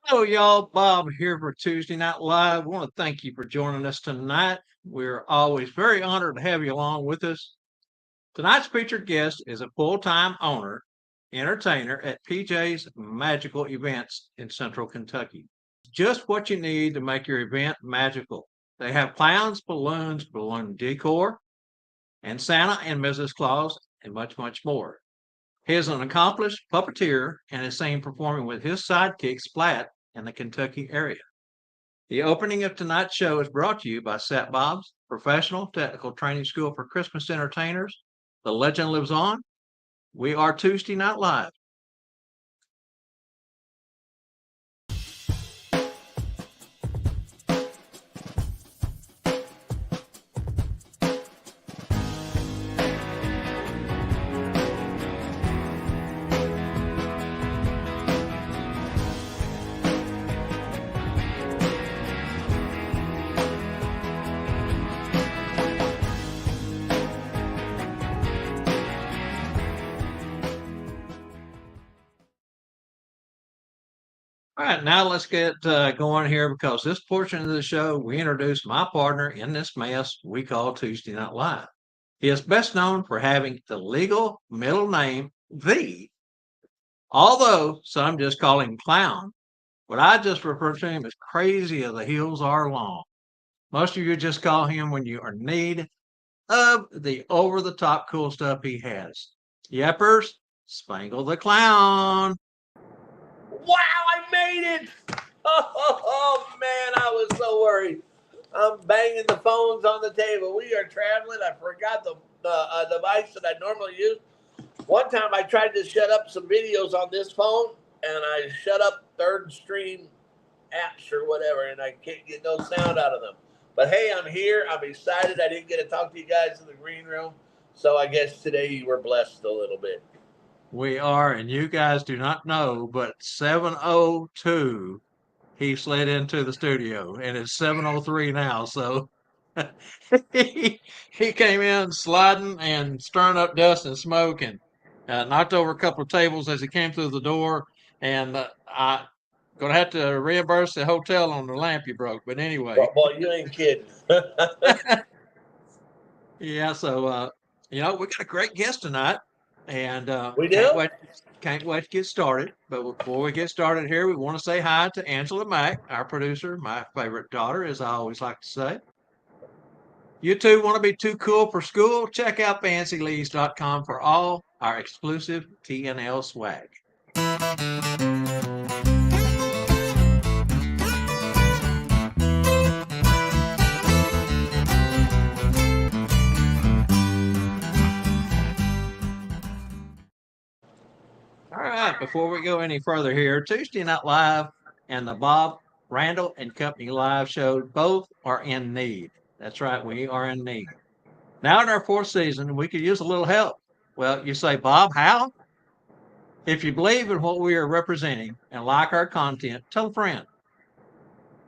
Hello, y'all. Bob here for Tuesday Night Live. I want to thank you for joining us tonight. We're always very honored to have you along with us. Tonight's featured guest is a full-time owner, entertainer at PJ's Magical Events in Central Kentucky. Just what you need to make your event magical. They have clowns, balloons, balloon decor, and Santa and Mrs. Claus, and much, much more. He is an accomplished puppeteer and is seen performing with his sidekick Splat in the Kentucky area. The opening of tonight's show is brought to you by Sat Bob's Professional Technical Training School for Christmas Entertainers. The legend lives on. We are Tuesday Night Live. All right, now let's get going here because this portion of the show, we introduce my partner in this mess we call Tuesday Night Live. He is best known for having the legal middle name, The, although some just call him Clown, but I just refer to him as Crazy as the Hills Are Long. Most of you just call him when you are in need of the over-the-top cool stuff he has. Yeppers, Spangle the Clown. Wow, I made it! Oh, man, I was so worried. I'm banging the phones on the table. We are traveling. I forgot the device that I normally use. One time I tried to shut up some videos on this phone, and I shut up third stream apps or whatever, and I can't get no sound out of them. But hey, I'm here. I'm excited. I didn't get to talk to you guys in the green room, so I guess today you were blessed a little bit. We are, and you guys do not know, but 7:02 he slid into the studio, and it's 7:03 now. So he came in sliding and stirring up dust and smoke, and knocked over a couple of tables as he came through the door. And I'm gonna have to reimburse the hotel on the lamp you broke. But anyway, Boy, you ain't kidding. yeah. So we got a great guest tonight. And We do? can't wait to get started. But before we get started here, we want to say hi to Angela Mack, our producer, my favorite daughter, as I always like to say. You two want to be too cool for school? Check out fancylees.com for all our exclusive TNL swag. All right, before we go any further here, Tuesday Night Live and the Bob Randall and Company live show both are in need. That's right, we are in need. Now in our fourth season, we could use a little help. Well, you say, Bob, how? If you believe in what we are representing and like our content, tell a friend.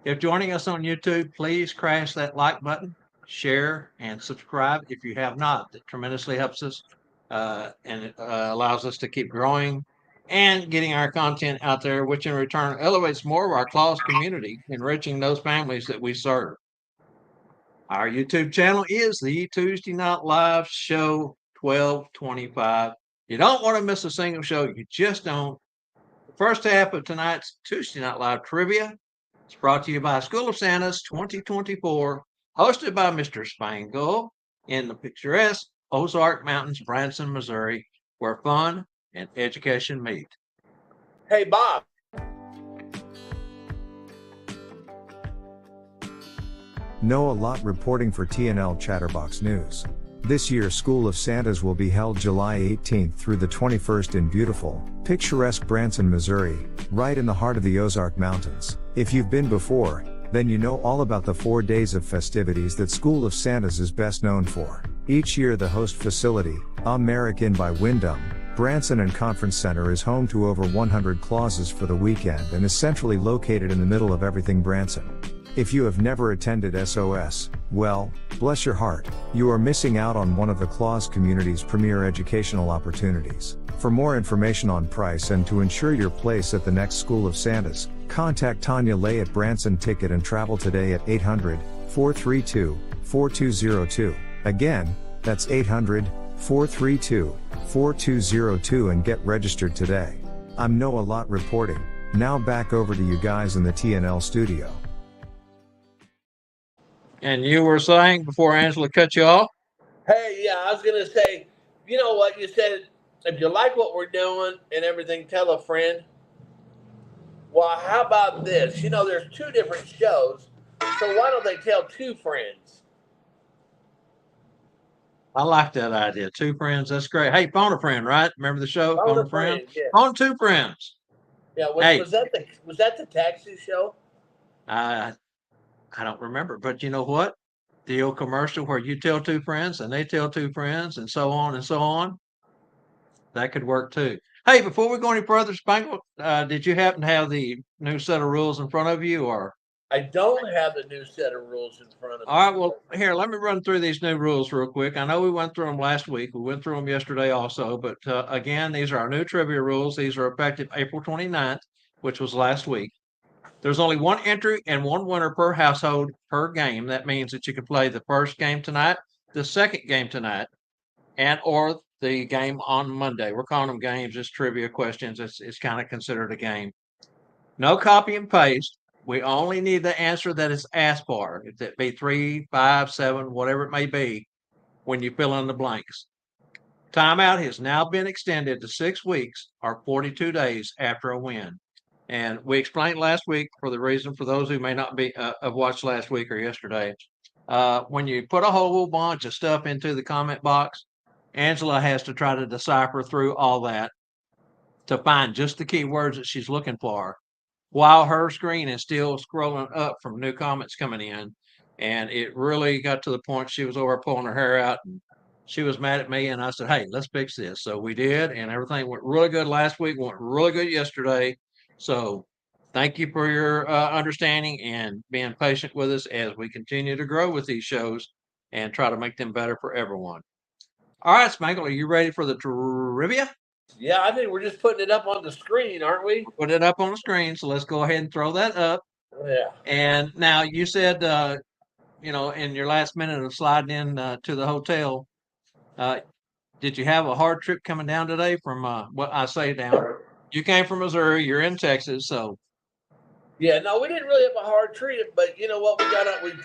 If joining us on YouTube, please crash that like button, share, and subscribe if you have not. That tremendously helps us and it allows us to keep growing and getting our content out there, which in return elevates more of our Claus community, enriching those families that we serve. Our YouTube channel is the Tuesday Night Live Show 1225. You don't want to miss a single show. You just don't. The first half of tonight's Tuesday Night Live trivia is brought to you by School of Santa's 2024, hosted by Mr. Spangle in the picturesque Ozark Mountains, Branson, Missouri, where fun and education meet. Hey, Bob. Noah Lott reporting for TNL Chatterbox News. This year School of Santas will be held July 18th through the 21st in beautiful, picturesque Branson, Missouri, right in the heart of the Ozark Mountains. If you've been before, then you know all about the 4 days of festivities that School of Santas is best known for. Each year the host facility, American by Wyndham, Branson and Conference Center is home to over 100 Clauses for the weekend and is centrally located in the middle of everything Branson. If you have never attended SOS, well, bless your heart, you are missing out on one of the Claus community's premier educational opportunities. For more information on price and to ensure your place at the next School of Santas, contact Tanya Lay at Branson Ticket and Travel today at 800-432-4202. Again, that's 800-432-4202 and get registered today. I'm Noah Lott reporting. Now back over to you guys in the TNL studio. And you were saying before Angela cut you off? Hey, yeah, I was going to say, you know what? You said, if you like what we're doing and everything, tell a friend. Well, how about this? You know, there's 2 different shows, so why don't they tell 2 friends? I like that idea. 2 friends, that's great. Hey, phone a friend, right? Remember the show, Phone phone a a friend? friend, yeah. Phone 2 friends. Yeah, Hey, was that the taxi show? I don't remember, but you know what? The old commercial where you tell 2 friends and they tell 2 friends and so on and so on. That could work too. Hey, before we go any further, Spangle, did you happen to have the new set of rules in front of you, or? I don't have the new set of rules in front of All me. right, well, here, let me run through these new rules real quick. I know we went through them last week. We went through them yesterday also, but again, these are our new trivia rules. These are effective April 29th, which was last week. There's only 1 entry and 1 winner per household per game. That means that you can play the first game tonight, the second game tonight, and or the game on Monday. We're calling them games, just trivia questions. It's kind of considered a game. No copy and paste. We only need the answer that is asked for. If it be 3, 5, 7, whatever it may be, when you fill in the blanks. Timeout has now been extended to 6 weeks or 42 days after a win. And we explained last week for the reason for those who may not be have watched last week or yesterday. When you put a whole bunch of stuff into the comment box, Angela has to try to decipher through all that to find just the keywords that she's looking for, while her screen is still scrolling up from new comments coming in. And it really got to the point she was over pulling her hair out and she was mad at me. And I said, hey, let's fix this. So we did. And everything went really good last week, went really good yesterday. So thank you for your understanding and being patient with us as we continue to grow with these shows and try to make them better for everyone. All right, Spangle, are you ready for the trivia? Yeah, I think we're just putting it up on the screen, aren't we? Put it up on the screen. So let's go ahead and throw that up. Yeah. And now you said, in your last minute of sliding in to the hotel, did you have a hard trip coming down today from what I say down? You came from Missouri, you're in Texas, so. Yeah, no, we didn't really have a hard trip, but you know what?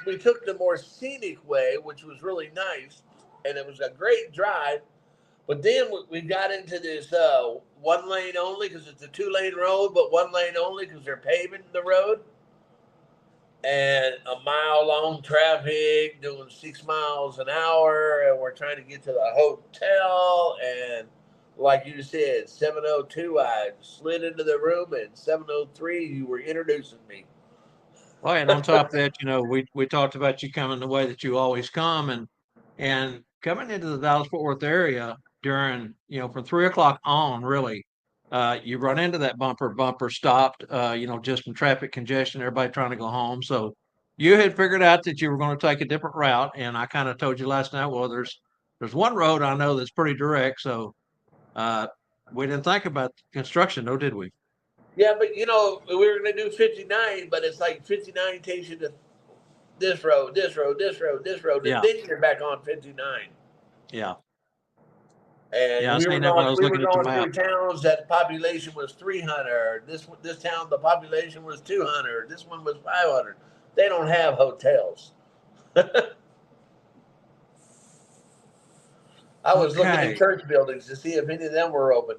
We took the more scenic way, which was really nice, and it was a great drive. But then we got into this 1 lane only because it's a 2 lane road, but 1 lane only because they're paving the road. And a mile long traffic doing 6 miles an hour. And we're trying to get to the hotel. And like you said, 7:02, I slid into the room, and 7:03, you were introducing me. Well, and on top of that, we talked about you coming the way that you always come, and coming into the Dallas-Fort Worth area during, from 3 o'clock on, really, you run into that bumper stopped, just from traffic congestion, everybody trying to go home. So you had figured out that you were going to take a different route, and I kind of told you last night, well, there's one road I know that's pretty direct, so we didn't think about construction, though, did we? Yeah, but we were going to do 59, but it's like 59 takes you to this road, this road, this road, this road, and Yeah, then you're back on 59. yeah, And yeah. I we were seen that when I going was we were looking at the going map. through towns that population was 300. This town, the population was 200. This one was 500. They don't have hotels. I was looking at Okay. church buildings to see if any of them were open.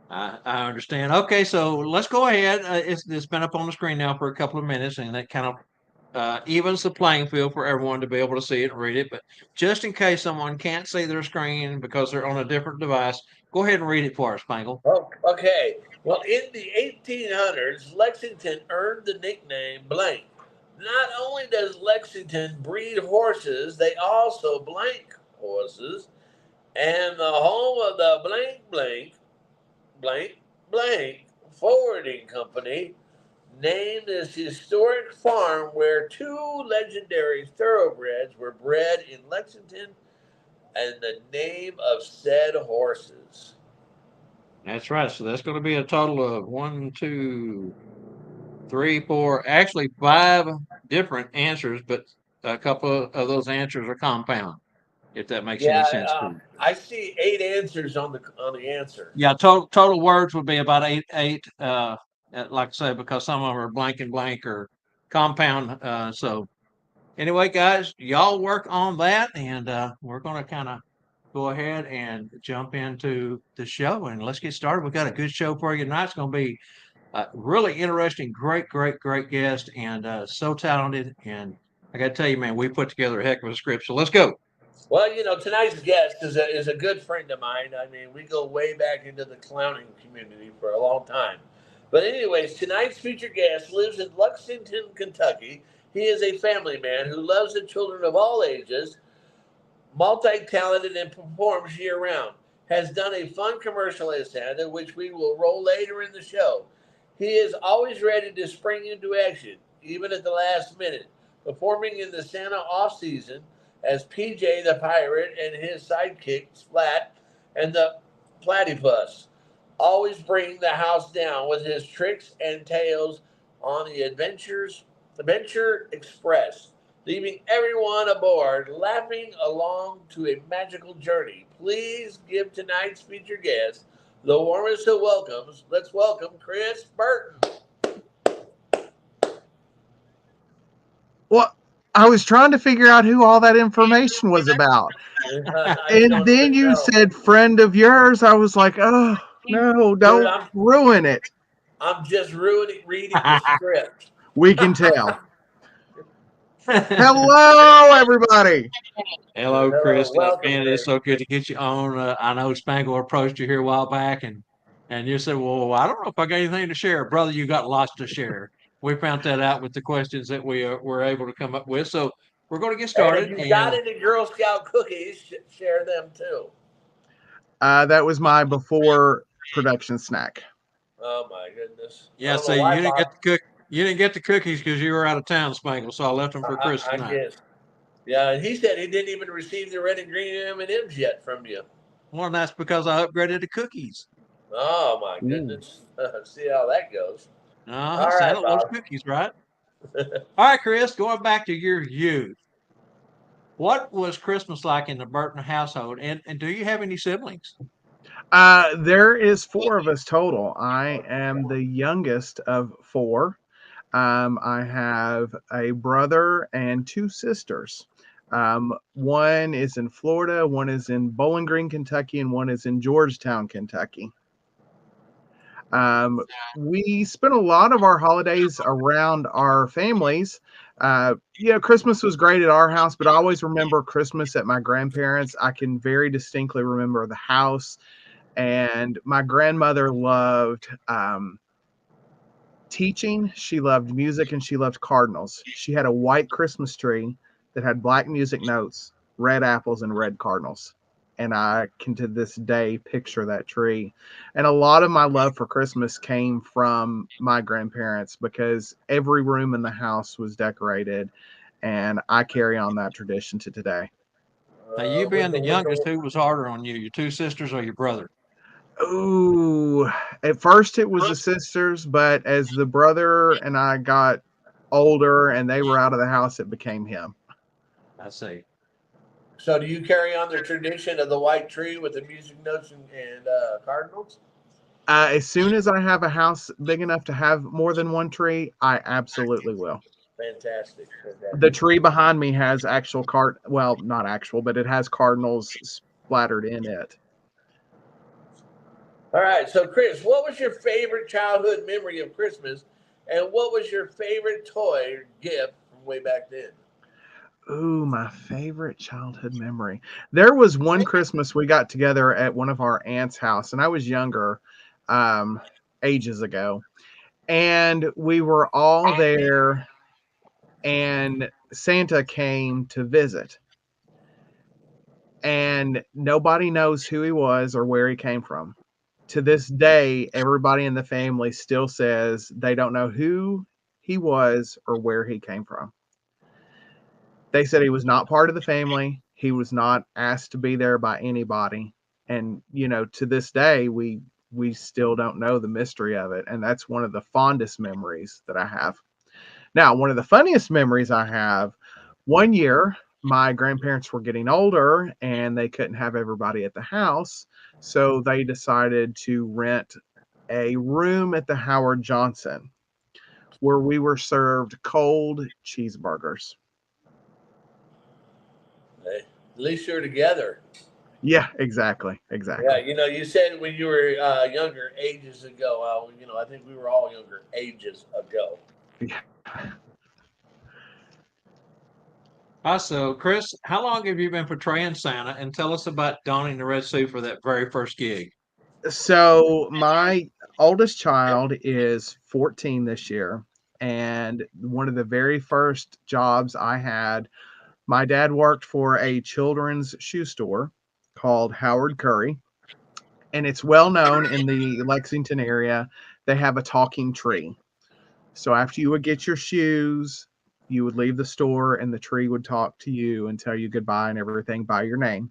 I understand. Okay, so let's go ahead. It's been up on the screen now for a couple of minutes, and that kind of evens the playing field for everyone to be able to see it and read it. But just in case someone can't see their screen because they're on a different device, go ahead and read it for us, Spangle. Oh, okay. Well, in the 1800s, Lexington earned the nickname blank. Not only does Lexington breed horses, they also blank horses. And the home of the blank blank forwarding company named this historic farm where 2 legendary thoroughbreds were bred in Lexington and the name of said horses. That's right. So that's going to be a total of 1, 2, 3, 4, actually 5 different answers, but a couple of those answers are compound, if that makes any Yeah, sense to you. I see 8 answers on the answer. Yeah, total words would be about eight. Like I say, because some of them are blank and blank or compound. So anyway, guys, y'all work on that, and we're going to kind of go ahead and jump into the show, and let's get started. We've got a good show for you tonight. It's going to be really interesting, great guest, and so talented. And I got to tell you, man, we put together a heck of a script. So let's go. Well, tonight's guest is a good friend of mine. I mean, we go way back into the clowning community for a long time. But anyways, tonight's featured guest lives in Lexington, Kentucky. He is a family man who loves the children of all ages, multi-talented, and performs year-round. Has done a fun commercial as Santa, which we will roll later in the show. He is always ready to spring into action, even at the last minute, performing in the Santa off-season as PJ the Pirate and his sidekick Splat and the Platypus, always bringing the house down with his tricks and tales on the Adventure Express, leaving everyone aboard laughing along to a magical journey. Please give tonight's featured guest the warmest of welcomes. Let's welcome Chris Burton. Well, I was trying to figure out who all that information was about. And then you said friend of yours. I was like, oh, no, don't ruin it. I'm just reading the script. We can tell. Hello, everybody. Hello, Chris. Welcome, Man, Chris. it's so good to get you on. I know Spangle approached you here a while back, and you said, well, I don't know if I got anything to share. Brother, you got lots to share. We found that out with the questions that we were able to come up with. So we're going to get started. And if you got any Girl Scout cookies, share them too. That was my before production snack. Oh my goodness! Yeah, so you didn't get the You didn't get the cookies because you were out of town, Spangle. So I left them for Chris tonight. I guess. Yeah, and he said he didn't even receive the red and green M&Ms yet from you. Well, that's because I upgraded to cookies. Oh my goodness! See how that goes. Santa loves cookies, right? All right, Chris. Going back to your youth, what was Christmas like in the Burton household, and do you have any siblings? There is 4 of us total. I am the youngest of 4. I have a brother and 2 sisters. One is in Florida, one is in Bowling Green, Kentucky, and one is in Georgetown, Kentucky. We spent a lot of our holidays around our families. Christmas was great at our house, but I always remember Christmas at my grandparents'. I can very distinctly remember the house, and my grandmother loved teaching. She loved music, and she loved cardinals. She had a white Christmas tree that had black music notes, red apples, and red cardinals. And I can to this day picture that tree. And a lot of my love for Christmas came from my grandparents because every room in the house was decorated. And I carry on that tradition to today. Now, you being the youngest, who was harder on you, your 2 sisters or your brother? Ooh, at first it was the sisters, but as the brother and I got older and they were out of the house, it became him. I see. So do you carry on the tradition of the white tree with the music notes and cardinals? As soon as I have a house big enough to have more than one tree, I absolutely will. Fantastic. The tree behind me has actual not actual, but it has cardinals splattered in it. All right. So, Chris, what was your favorite childhood memory of Christmas, and what was your favorite toy or gift from way back then? Ooh, my favorite childhood memory. There was one Christmas we got together at one of our aunt's house, and I was younger, ages ago, and we were all there, and Santa came to visit, and nobody knows who he was or where he came from. To this day, everybody in the family still says they don't know who he was or where he came from. They said he was not part of the family. He was not asked to be there by anybody. And, to this day, we still don't know the mystery of it. And that's one of the fondest memories that I have. Now, one of the funniest memories I have, one year, my grandparents were getting older and they couldn't have everybody at the house. So they decided to rent a room at the Howard Johnson where we were served cold cheeseburgers. Hey, at least you're together. Yeah, exactly. Yeah, you said when you were younger, ages ago. I think we were all younger, ages ago. Yeah. Also, Chris, how long have you been portraying Santa? And tell us about donning the red suit for that very first gig. So my oldest child is 14 this year. And one of the very first jobs I had, my dad worked for a children's shoe store called Howard Curry. And it's well known in the Lexington area. They have a talking tree. So after you would get your shoes, you would leave the store and the tree would talk to you and tell you goodbye and everything by your name.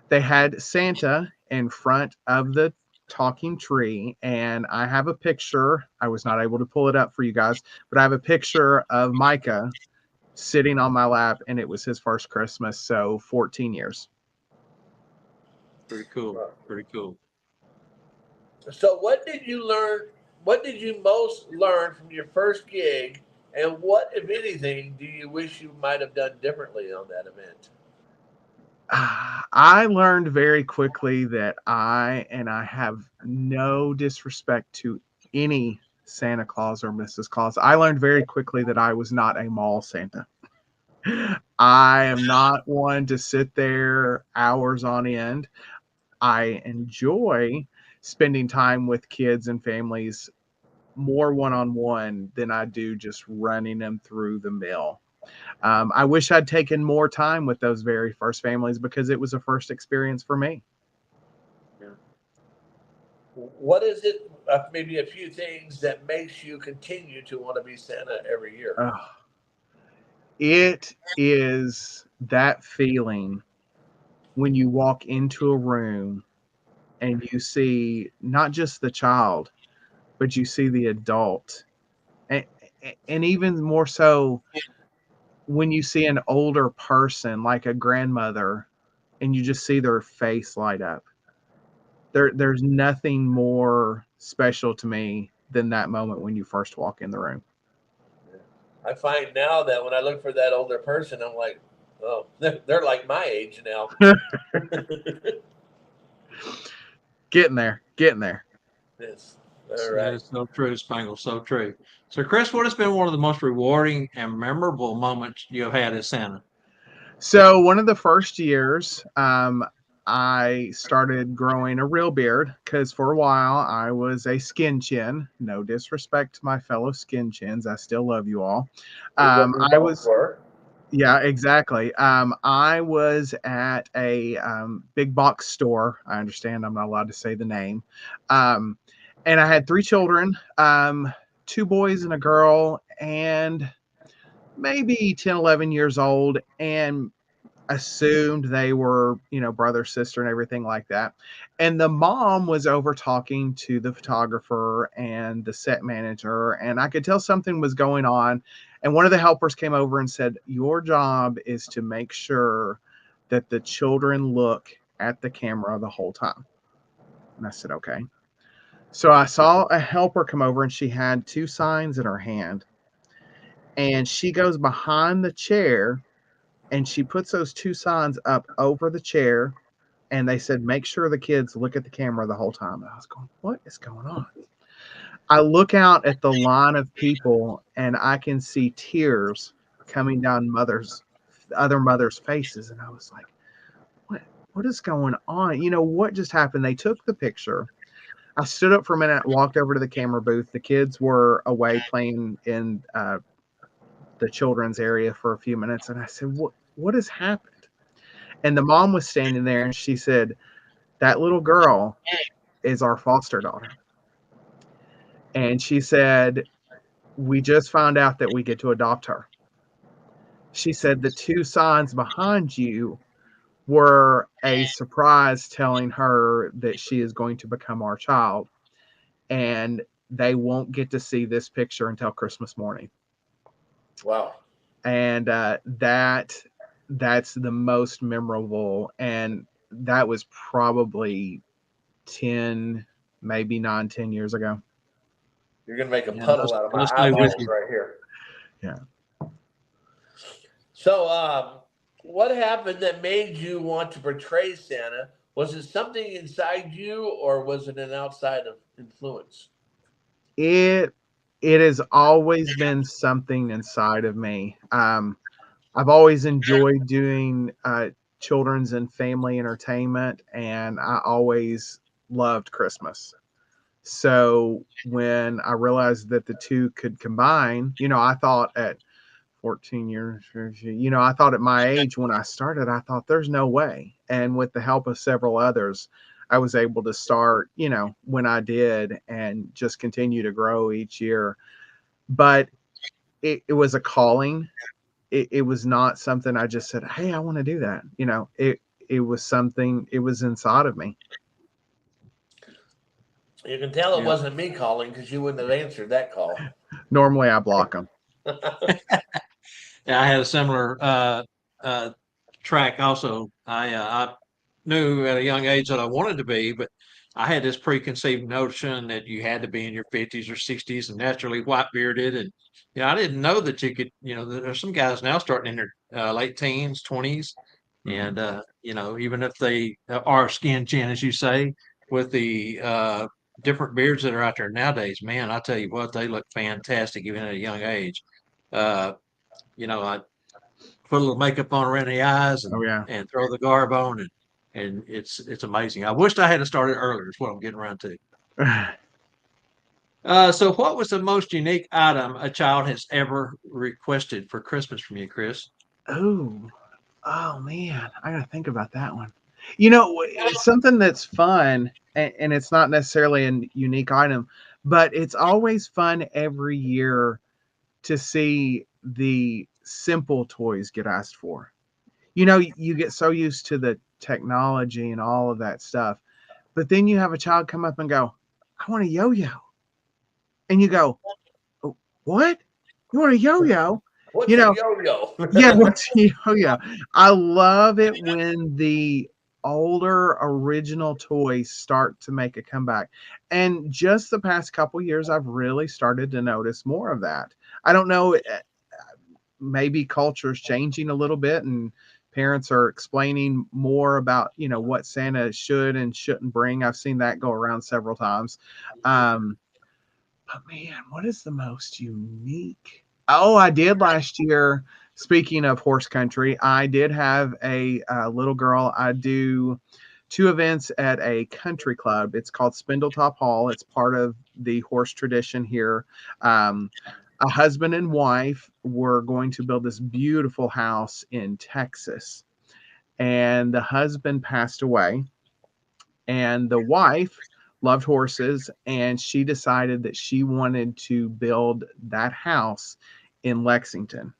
They had Santa in front of the talking tree, and I have a picture. I was not able to pull it up for you guys, but I have a picture of Micah sitting on my lap, and it was his first Christmas, so 14 years. Pretty cool. Pretty cool. So what did you learn? What did you most learn from your first gig? And what, if anything, do you wish you might have done differently on that event? I learned very quickly that I have no disrespect to any Santa Claus or Mrs. Claus. I learned very quickly that I was not a mall Santa. I am not one to sit there hours on end. I enjoy spending time with kids and families more one-on-one than I do just running them through the mill. I wish I'd taken more time with those very first families because it was a first experience for me. What is it, maybe a few things that makes you continue to want to be Santa every year? It is that feeling when you walk into a room and you see not just the child, but you see the adult. And even more so when you see an older person like a grandmother and you just see their face light up. There's nothing more special to me than that moment when you first walk in the room. I find now that when I look for that older person, I'm like, oh, they're like my age now. Getting there. Yes. All right. That's so true, Spangle. So true. So, Chris, what has been one of the most rewarding and memorable moments you have had as Santa? So one of the first years, I started growing a real beard because for a while I was a skin chin. No disrespect to my fellow skin chins. I still love you all. I was. Yeah, exactly. I was at a big box store. I understand I'm not allowed to say the name. And I had 3 children, 2 boys and a girl, and maybe 10, 11 years old, and assumed they were, brother, sister, and everything like that. And the mom was over talking to the photographer and the set manager, and I could tell something was going on. And one of the helpers came over and said, "Your job is to make sure that the children look at the camera the whole time." And I said, "Okay." So I saw a helper come over and she had 2 signs in her hand. And she goes behind the chair and she puts those 2 signs up over the chair. And they said, "Make sure the kids look at the camera the whole time." And I was going, what is going on? I look out at the line of people and I can see tears coming down other mothers' faces. And I was like, what is going on? What just happened? They took the picture. I stood up for a minute, walked over to the camera booth. The kids were away playing in the children's area for a few minutes. And I said, what has happened? And the mom was standing there and she said, "That little girl is our foster daughter." And she said, "We just found out that we get to adopt her." She said, "The 2 signs behind you were a surprise telling her that she is going to become our child. And they won't get to see this picture until Christmas morning. Wow. And that's the most memorable. And that was probably 10, maybe 9, 10 years ago. You're going to make a Yeah, puddle out of my let's stay with eyeballs you. right here. Yeah. So, what happened that made you want to portray Santa? Was it something inside you, or was it an outside influence? It has always been something inside of me. I've always enjoyed doing children's and family entertainment, and I always loved Christmas. So when I realized that the two could combine, I thought at 14 years, I thought at my age when I started, I thought there's no way. And with the help of several others, I was able to start, when I did, and just continue to grow each year. But it was a calling. It was not something I just said, hey, I want to do that. It was something, it was inside of me. You can tell it Yeah. wasn't me calling because you wouldn't have answered that call. Normally I block them. Yeah, I had a similar track also. I knew at a young age that I wanted to be, but I had this preconceived notion that you had to be in your 50s or 60s and naturally white bearded. And, I didn't know that you could, there's some guys now starting in their late teens, 20s. And, even if they are skin chin, as you say, with the different beards that are out there nowadays, man, I tell you what, they look fantastic even at a young age. Uh, I put a little makeup on around the eyes Oh yeah. and throw the garb on, and it's amazing. I wished I had started earlier. Is what I'm getting around to. So, what was the most unique item a child has ever requested for Christmas from you, Chris? Oh, oh man, I gotta think about that one. Something that's fun, and it's not necessarily a unique item, but it's always fun every year to see the simple toys get asked for. You get so used to the technology and all of that stuff, but then you have a child come up and go, I want a yo-yo. And you go, "Oh, what? You want a yo-yo? What's You a know, yo-yo? yeah, what's a yo-yo? I love it when the older original toys start to make a comeback. And just the past couple years, I've really started to notice more of that. I don't know, maybe culture is changing a little bit, and parents are explaining more about what Santa should and shouldn't bring. I've seen that go around several times. But man, what is the most unique? Oh, I did last year. Speaking of horse country, I did have a little girl. I do two events at a country club. It's called Spindletop Hall. It's part of the horse tradition here. A husband and wife were going to build this beautiful house in Texas, and the husband passed away, and the wife loved horses, and she decided that she wanted to build that house in Lexington.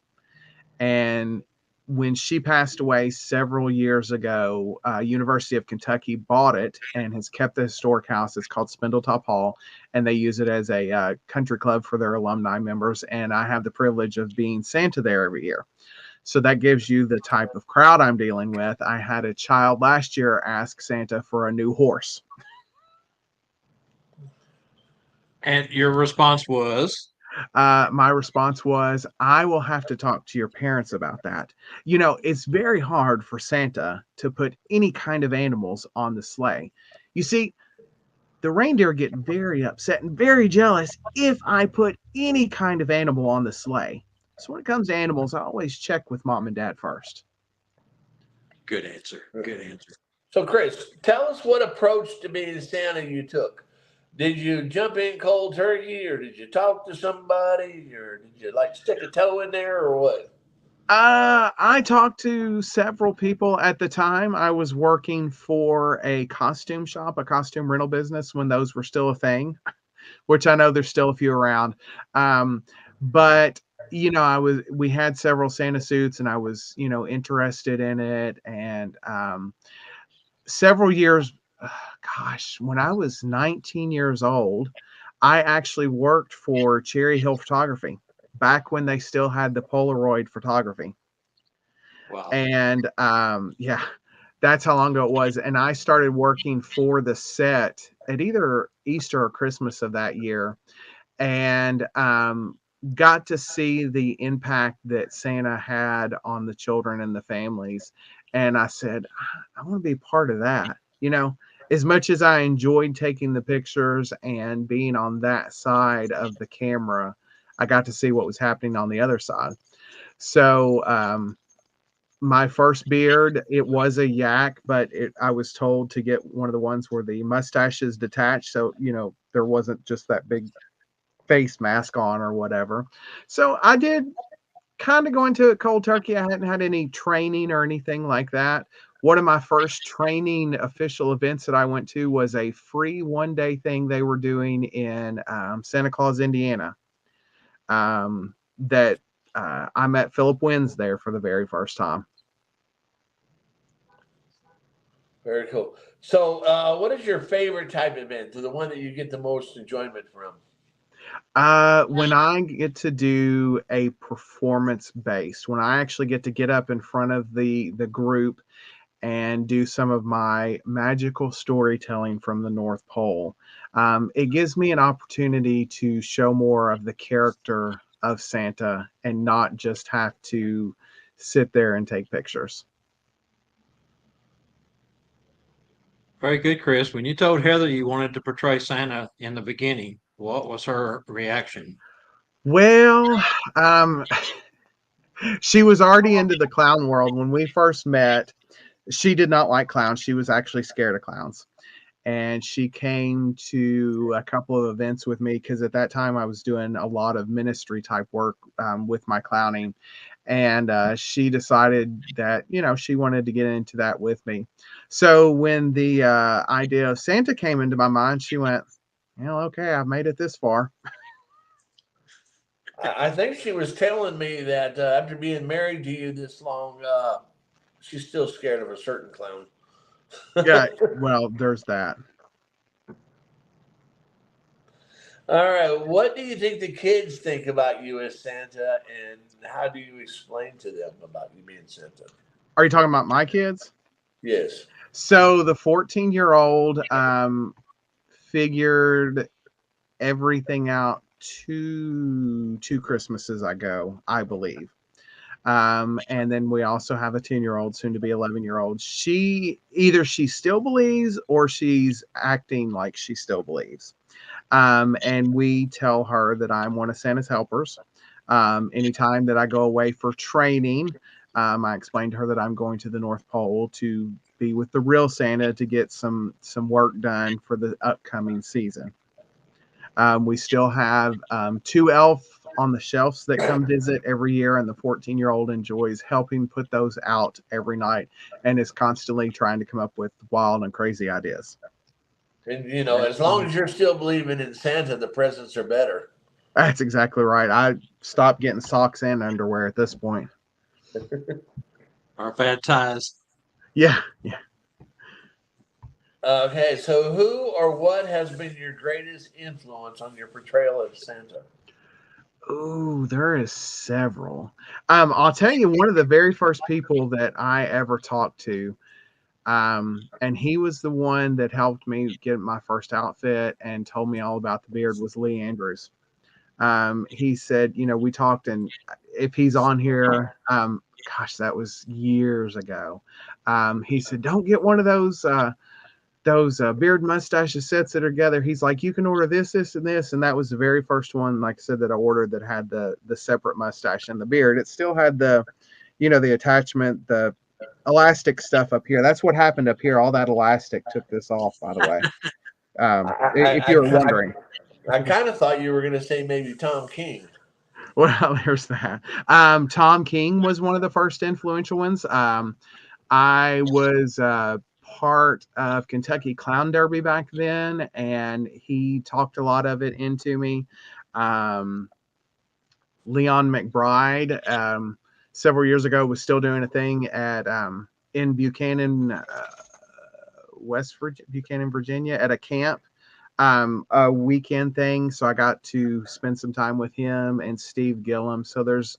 And when she passed away several years ago, University of Kentucky bought it and has kept the historic house. It's called Spindletop Hall, and they use it as a country club for their alumni members. And I have the privilege of being Santa there every year. So that gives you the type of crowd I'm dealing with. I had a child last year ask Santa for a new horse. And your response was, My response was, I will have to talk to your parents about that. It's very hard for Santa to put any kind of animals on the sleigh. You see, the reindeer get very upset and very jealous if I put any kind of animal on the sleigh. So when it comes to animals, I always check with mom and dad first. good answer. Good answer. So, Chris, tell us what approach to being Santa you took. Did you jump in cold turkey, or did you talk to somebody, or did you like stick a toe in there, or what? I talked to several people at the time. I was working for a costume shop, a costume rental business when those were still a thing, which I know there's still a few around. But we had several Santa suits, and I was, interested in it. And several years, when I was 19 years old, I actually worked for Cherry Hill Photography back when they still had the Polaroid photography. Wow. And yeah, that's how long ago it was. And I started working for the set at either Easter or Christmas of that year, and got to see the impact that Santa had on the children and the families. And I said, I want to be part of that. As much as I enjoyed taking the pictures and being on that side of the camera, I got to see what was happening on the other side. So my first beard, it was a yak, but I was told to get one of the ones where the mustache is detached. So, there wasn't just that big face mask on or whatever. So I did kind of go into it cold turkey. I hadn't had any training or anything like that. One of my first training official events that I went to was a free one-day thing they were doing in Santa Claus, Indiana. That I met Philip Wins there for the very first time. Very cool. So, what is your favorite type of event? The one that you get the most enjoyment from? When I get to do a performance based, when I actually get up in front of the group and do some of my magical storytelling from the North Pole, it gives me an opportunity to show more of the character of Santa and not just have to sit there and take pictures. Very good, Chris. When you told Heather you wanted to portray Santa in the beginning, what was her reaction? Well, she was already into the clown world when we first met. She did not like clowns. She was actually scared of clowns. And she came to a couple of events with me because at that time I was doing a lot of ministry type work with my clowning. And she decided that, she wanted to get into that with me. So when the idea of Santa came into my mind, she went, okay, I've made it this far. I think she was telling me that after being married to you this long, she's still scared of a certain clown. Yeah, well, there's that. All right. What do you think the kids think about you as Santa, and how do you explain to them about you being Santa? Are you talking about my kids? Yes. So the 14-year-old figured everything out two Christmases ago, I believe. And then we also have a 10-year-old, soon to be 11-year-old. She still believes or she's acting like she still believes. And we tell her that I'm one of Santa's helpers. Anytime that I go away for training, I explained to her that I'm going to the North Pole to be with the real Santa to get some work done for the upcoming season. We still have 2 elf on the shelves that come visit every year, and the 14-year-old enjoys helping put those out every night and is constantly trying to come up with wild and crazy ideas. And, as long as you're still believing in Santa, the presents are better. That's exactly right. I stopped getting socks and underwear at this point. Our bad ties. Yeah. Okay, so who or what has been your greatest influence on your portrayal of Santa? Oh, there is several. I'll tell you one of the very first people that I ever talked to, and he was the one that helped me get my first outfit and told me all about the beard, was Lee Andrews. He said, we talked, and if he's on here, gosh, that was years ago. He said, don't get one of those beard mustaches sets that are together. He's like, you can order this, and this. And that was the very first one, like I said, that I ordered that had the separate mustache and the beard. It still had the attachment, the elastic stuff up here. That's what happened up here. All that elastic took this off, by the way. If you're wondering. I kind of thought you were going to say maybe Tom King. Well, there's that. Tom King was one of the first influential ones. I was part of Kentucky Clown Derby back then, and he talked a lot of it into me. Leon McBride, several years ago, was still doing a thing at in Buchanan, Buchanan, Virginia, at a camp, a weekend thing. So I got to spend some time with him and Steve Gillum. So there's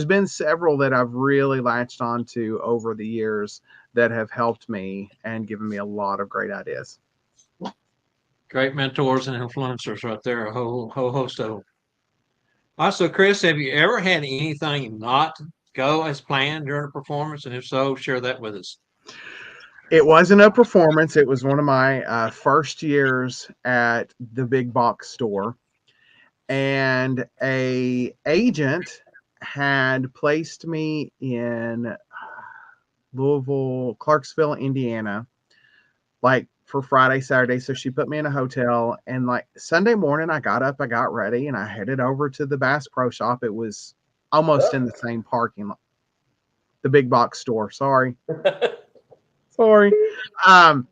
been several that I've really latched onto over the years that have helped me and given me a lot of great ideas. Great mentors and influencers right there, a whole host of them. Also, Chris, have you ever had anything not go as planned during a performance? And if so, share that with us. It wasn't a performance. It was one of my first years at the big box store, and a agent had placed me in Louisville, Clarksville, Indiana, like for Friday, Saturday. So she put me in a hotel, and like Sunday morning, I got up, I got ready, and I headed over to the Bass Pro Shop. It was almost in the same parking lot, the big box store. Sorry. Sorry. And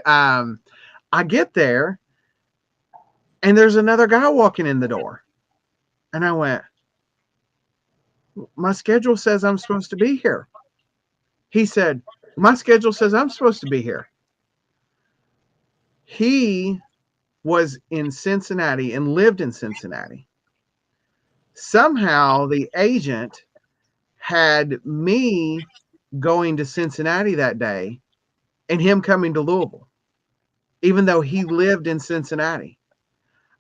I get there, and there's another guy walking in the door. And I went, my schedule says I'm supposed to be here. He said, my schedule says I'm supposed to be here. He was in Cincinnati and lived in Cincinnati. Somehow the agent had me going to Cincinnati that day and him coming to Louisville, even though he lived in Cincinnati.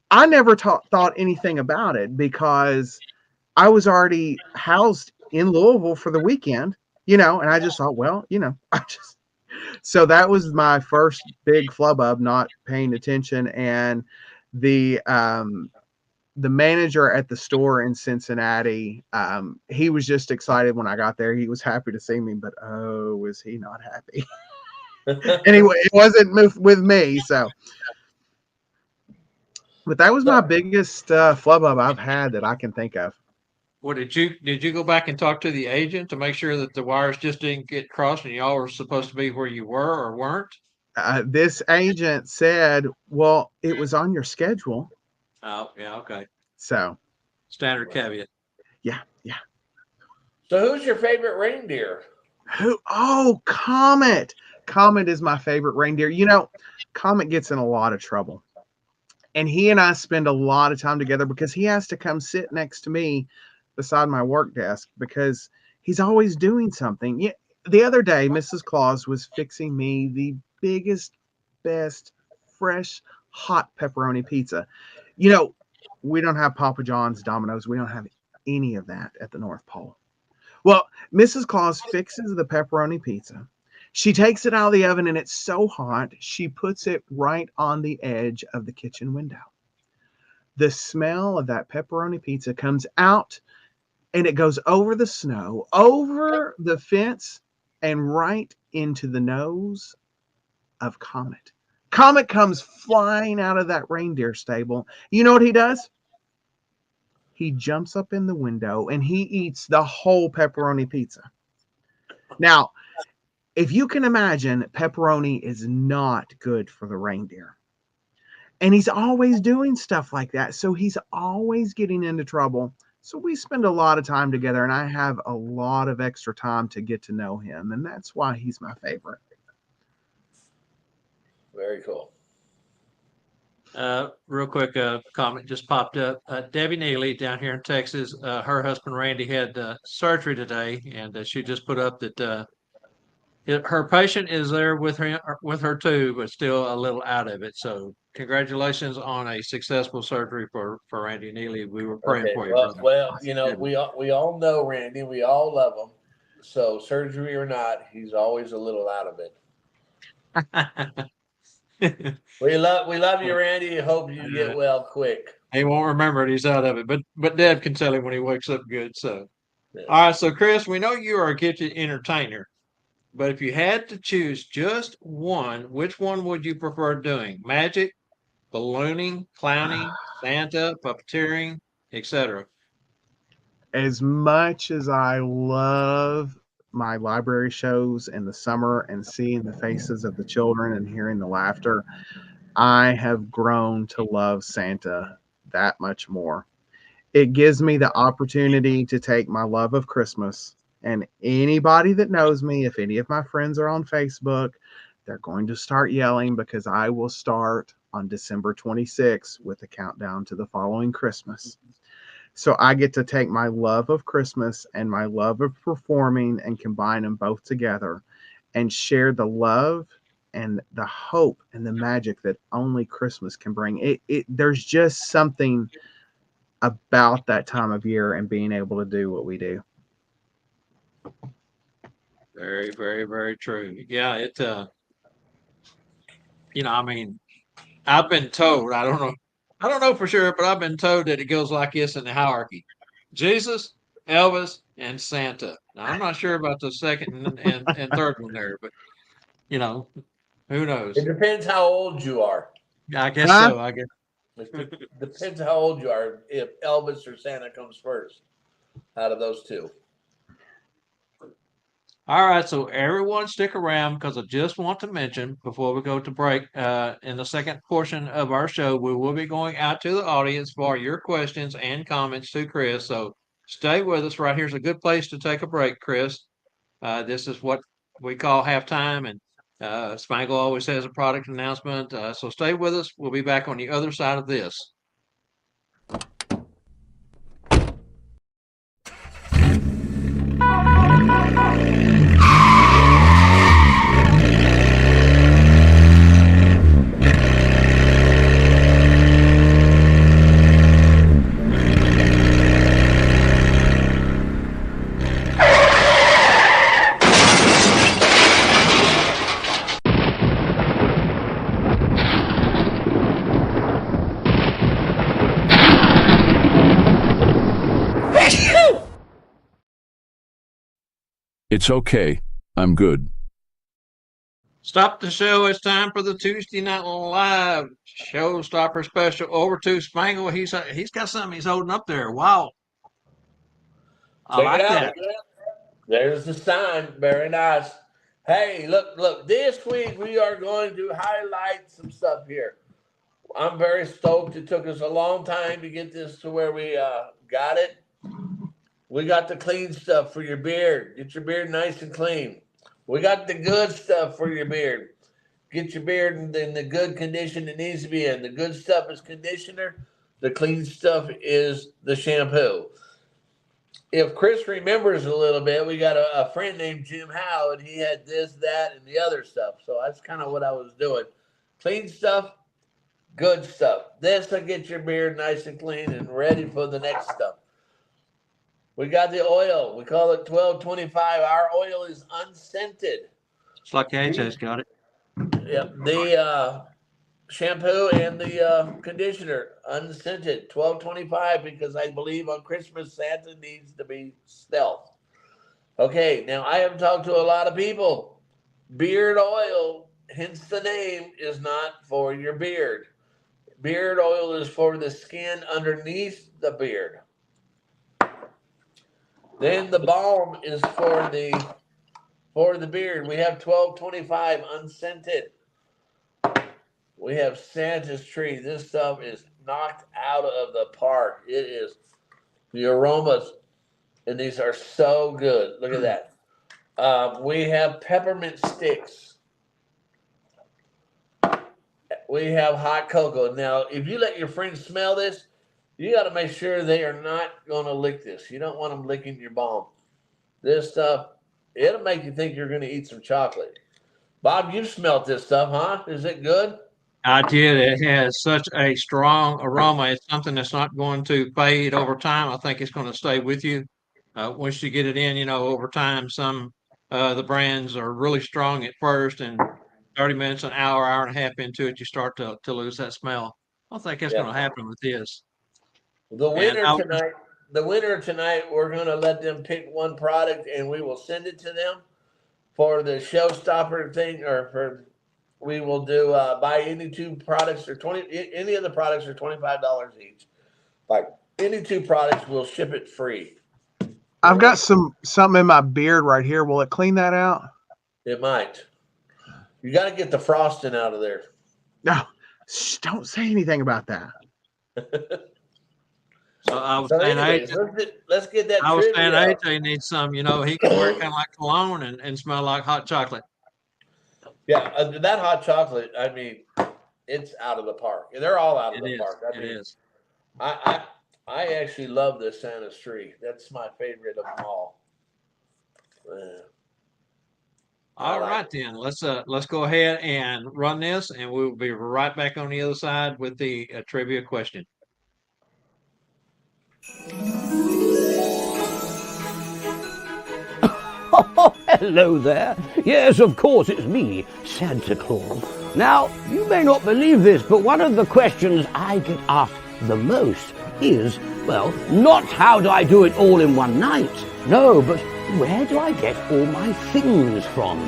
I never thought anything about it because I was already housed in Louisville for the weekend, and I just thought, well, so that was my first big flub of not paying attention. And the manager at the store in Cincinnati, he was just excited when I got there. He was happy to see me, but oh, was he not happy? Anyway, it wasn't with me. So, but that was my biggest flub up I've had that I can think of. Well, did you go back and talk to the agent to make sure that the wires just didn't get crossed and y'all were supposed to be where you were or weren't? This agent said, well, it was on your schedule. Oh, yeah, okay. So standard caveat. Yeah. So who's your favorite reindeer? Oh, Comet. Comet is my favorite reindeer. Comet gets in a lot of trouble. And he and I spend a lot of time together because he has to come sit next to me beside my work desk because he's always doing something. Yeah, the other day, Mrs. Claus was fixing me the biggest, best, fresh, hot pepperoni pizza. We don't have Papa John's, Domino's. We don't have any of that at the North Pole. Well, Mrs. Claus fixes the pepperoni pizza. She takes it out of the oven and it's so hot, she puts it right on the edge of the kitchen window. The smell of that pepperoni pizza comes out and it goes over the snow, over the fence, and right into the nose of Comet. Comet comes flying out of that reindeer stable. You know what he does? He jumps up in the window and he eats the whole pepperoni pizza. Now, if you can imagine, pepperoni is not good for the reindeer. And he's always doing stuff like that. So he's always getting into trouble. So we spend a lot of time together, and I have a lot of extra time to get to know him. And that's why he's my favorite. Very cool. Real quick, comment just popped up. Debbie Neely down here in Texas, her husband Randy had surgery today, and she just put up that her patient is there with her too, but still a little out of it. So congratulations on a successful surgery for Randy Neely. We were praying for you, brother. Well, we all know Randy. We all love him. So surgery or not, he's always a little out of it. We love you, Randy. Hope you get well quick. He won't remember it. He's out of it, but Deb can tell him when he wakes up good. So, yeah. All right. So, Chris, we know you are a gifted entertainer, but if you had to choose just one, which one would you prefer doing? Magic, ballooning, clowning, Santa, puppeteering, etc. As much as I love my library shows in the summer and seeing the faces of the children and hearing the laughter, I have grown to love Santa that much more. It gives me the opportunity to take my love of Christmas, and anybody that knows me, if any of my friends are on Facebook, they're going to start yelling because I will start on December 26th with a countdown to the following Christmas. So I get to take my love of Christmas and my love of performing and combine them both together and share the love and the hope and the magic that only Christmas can bring. There's just something about that time of year and being able to do what we do. Very, very, very true. Yeah, I mean, I've been told, I don't know for sure, but I've been told that it goes like this in the hierarchy: Jesus, Elvis, and Santa. Now, I'm not sure about the second and third one there, but you know, who It knows? depends how old you are. I guess Huh? so. I guess. Depends how old you are. If Elvis or Santa comes first, out of those two. All right, so everyone stick around because I just want to mention before we go to break, in the second portion of our show, we will be going out to the audience for your questions and comments to Chris. So stay with us. Right here's a good place to take a break, Chris. This is what we call halftime, and Spangle always has a product announcement. So stay with us. We'll be back on the other side of this. It's okay. I'm good. Stop the show. It's time for the Tuesday Night Live Showstopper special. Over to Spangle. He's got something he's holding up there. Wow. I Check it like out. that. There's the sign. Very nice. Hey, look. This week we are going to highlight some stuff here. I'm very stoked. It took us a long time to get this to where we got it. We got the clean stuff for your beard. Get your beard nice and clean. We got the good stuff for your beard. Get your beard in the good condition it needs to be in. The good stuff is conditioner. The clean stuff is the shampoo. If Chris remembers a little bit, we got a friend named Jim Howe, and he had this, that, and the other stuff. So that's kind of what I was doing. Clean stuff, good stuff. This will get your beard nice and clean and ready for the next stuff. We got the oil. We call it 1225. Our oil is unscented. It's like AJ's got it. Yep. The shampoo and the conditioner unscented. 1225 because I believe on Christmas Santa needs to be stealth. Okay, now I have talked to a lot of people. Beard oil, hence the name, is not for your beard. Beard oil is for the skin underneath the beard. Then the balm is for the beard. We have 1225 unscented. We have Santa's tree. This stuff is knocked out of the park. It is the aromas, and these are so good. Look at that. We have peppermint sticks. We have hot cocoa. Now, if you let your friends smell this, you got to make sure they are not going to lick this. You don't want them licking your balm. This stuff, it'll make you think you're going to eat some chocolate. Bob, you've smelt this stuff, huh? Is it good? I did. It has such a strong aroma. It's something that's not going to fade over time. I think it's going to stay with you. Once you get it in, over time, some the brands are really strong at first, and 30 minutes, an hour, hour and a half into it, you start to lose that smell. I think that's going to Yeah. happen with this. The And winner tonight, we're going to let them pick one product, and we will send it to them for the showstopper thing, we will do buy any two products or any of the products are $25 each. Like any two products, we'll ship it free. I've got something in my beard right here. Will it clean that out? It might. You got to get the frosting out of there. No, don't say anything about that. I was So, saying anyways, let's get that I was saying trivia. AJ needs some. You know, he can wear kind of like cologne and smell like hot chocolate. Yeah, that hot chocolate. I mean, it's out of the park. They're all out of It the is. park. I It mean, is. I actually love the Santa's tree. That's my favorite of them all. I All like right it. then. Let's go ahead and run this, and we'll be right back on the other side with the trivia question. Oh, hello there. Yes, of course, it's me, Santa Claus. Now, you may not believe this, but one of the questions I get asked the most is, well, not how do I do it all in one night? No, but where do I get all my things from?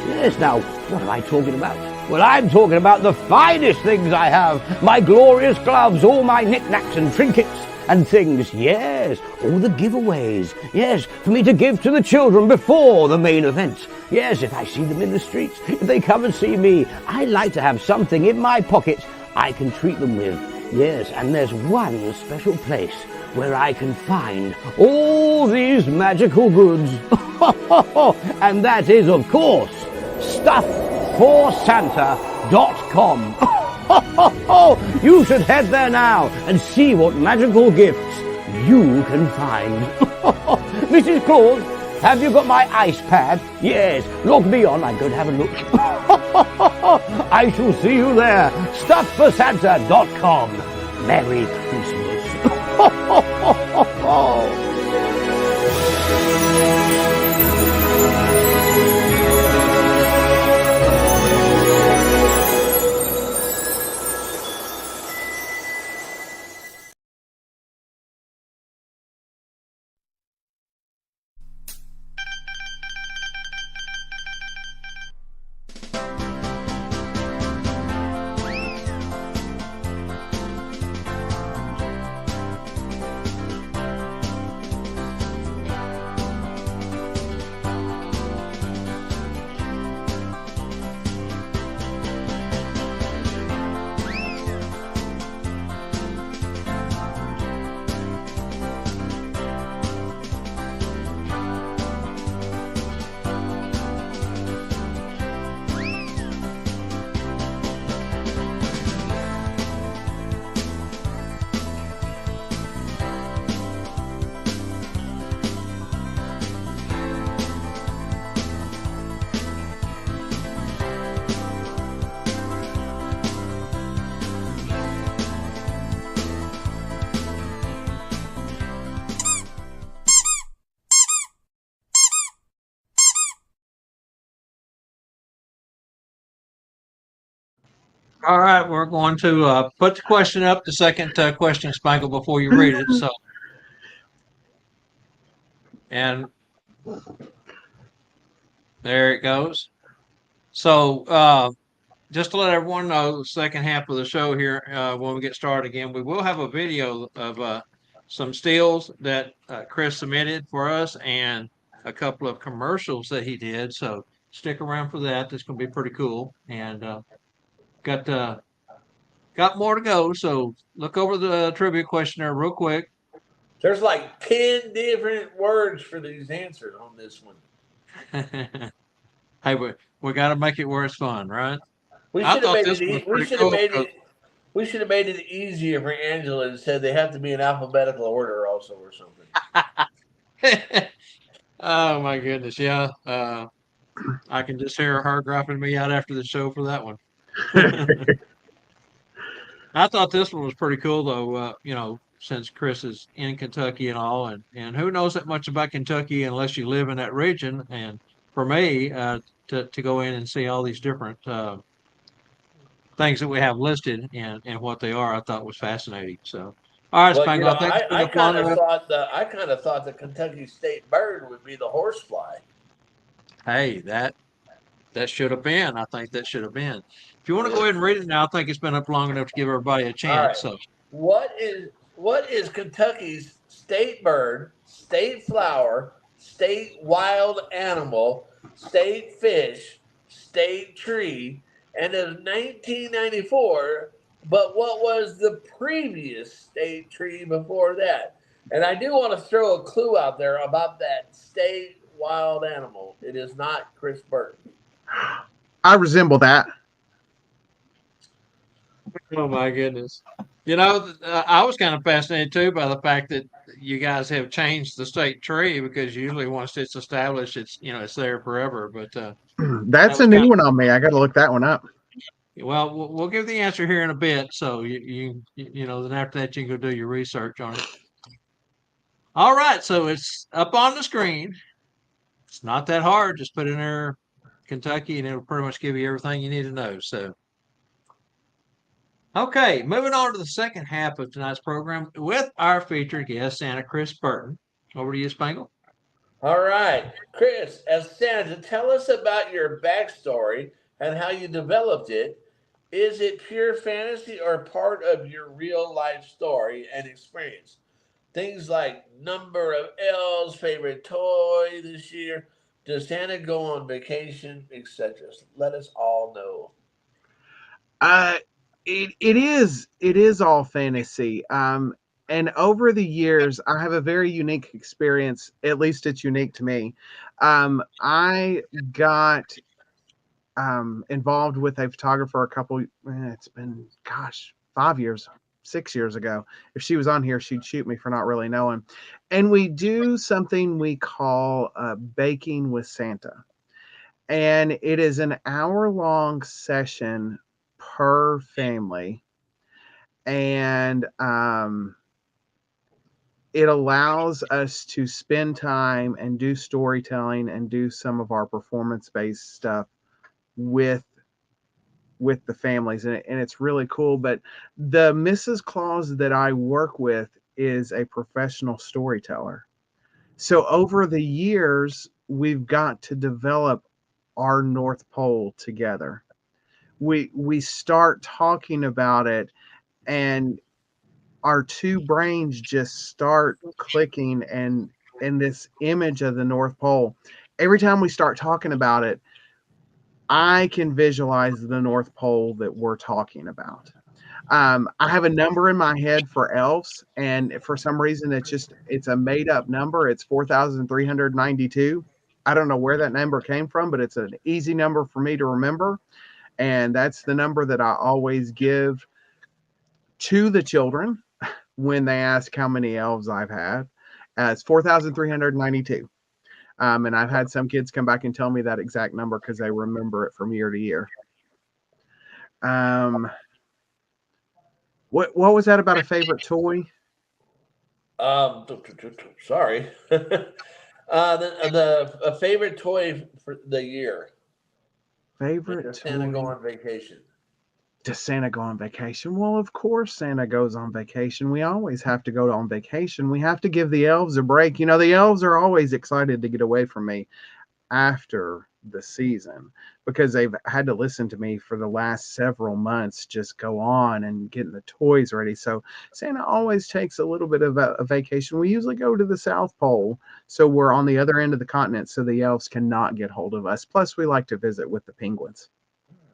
Yes, now, what am I talking about? Well, I'm talking about the finest things I have. My glorious gloves, all my knickknacks and trinkets and things. Yes, all the giveaways. Yes, for me to give to the children before the main event. Yes, if I see them in the streets, if they come and see me, I like to have something in my pocket I can treat them with. Yes, and there's one special place where I can find all these magical goods. And that is, of course, stuffforsanta.com. You should head there now and see what magical gifts you can find. Mrs. Claus, have you got my ice pad? Yes, log me on. I'm going to have a look. I shall see you there. Stuffforsanta.com. Merry Christmas. All right, we're going to put the question up, the second question, Spangle, before you read it. So, and there it goes. So, just to let everyone know, the second half of the show here, when we get started again, we will have a video of some stills that Chris submitted for us and a couple of commercials that he did. So stick around for that. That's going to be pretty cool. And got more to go. So look over the trivia questionnaire real quick. There's like 10 different words for these answers on this one. Hey, we got to make it where it's fun, right? We I should have thought made this it. one was We pretty should have cool. made it. We should have made it easier for Angela and said they have to be in alphabetical order also or something. Oh my goodness, yeah. I can just hear her graphing me out after the show for that one. I thought this one was pretty cool though. You know, since Chris is in Kentucky and all, and who knows that much about Kentucky unless you live in that region. And for me, to go in and see all these different things that we have listed and what they are, I thought was fascinating. So, all right, Well, Spangle, I think it's been I up long kind of enough. thought the Kentucky state bird would be the horsefly. Hey, that should have been. I think that should have been. If you want to go ahead and read it now, I think it's been up long enough to give everybody a All chance. right. So, What is Kentucky's state bird, state flower, state wild animal, state fish, state tree, and is 1994 But what was the previous state tree before that? And I do want to throw a clue out there about that state wild animal. It is not Chris Burton. I resemble that. Oh my goodness. I was kind of fascinated too by the fact that you guys have changed the state tree because usually once it's established, it's there forever. But that That's a was kind new one on me. I got to look that one up. well, we'll give the answer here in a bit. So then after that you can go do your research on it. All right, so it's up on the screen. It's not that hard. Just put in there Kentucky, and it'll pretty much give you everything you need to know. So. Okay, moving on to the second half of tonight's program with our featured guest, Santa Chris Burton. Over to you, Spangle. All right, Chris, as Santa, tell us about your backstory and how you developed it. Is it pure fantasy or part of your real life story and experience? Things like number of elves, favorite toy this year, does Santa go on vacation, etc. Let us all know. Uh, it is all fantasy. And over the years, I have a very unique experience. At least it's unique to me. I got involved with a photographer a couple. It's been, gosh, 5 years, 6 years ago. If she was on here, she'd shoot me for not really knowing. And we do something we call baking with Santa, and it is an hour-long session per family, and it allows us to spend time and do storytelling and do some of our performance-based stuff with the families, and it's really cool. But the Mrs. Claus that I work with is a professional storyteller. So over the years, we've got to develop our North Pole together. We start talking about it, and our two brains just start clicking, and this image of the North Pole, every time we start talking about it, I can visualize the North Pole that we're talking about. I have a number in my head for elves, and for some reason, it's a made up number. It's 4,392. I don't know where that number came from, but it's an easy number for me to remember, and that's the number that I always give to the children when they ask how many elves I've had. It's 4,392. And I've had some kids come back and tell me that exact number because they remember it from year to year. Um, what was that about a favorite toy? Sorry. The a favorite toy for the year. Favorite Does Santa go toy? on vacation? Does Santa go on vacation? Well, of course Santa goes on vacation. We always have to go on vacation. We have to give the elves a break. The elves are always excited to get away from me after the season because they've had to listen to me for the last several months just go on and getting the toys ready. So Santa always takes a little bit of a vacation. We usually go to the South Pole, so we're on the other end of the continent so the elves cannot get hold of us. Plus, we like to visit with the penguins.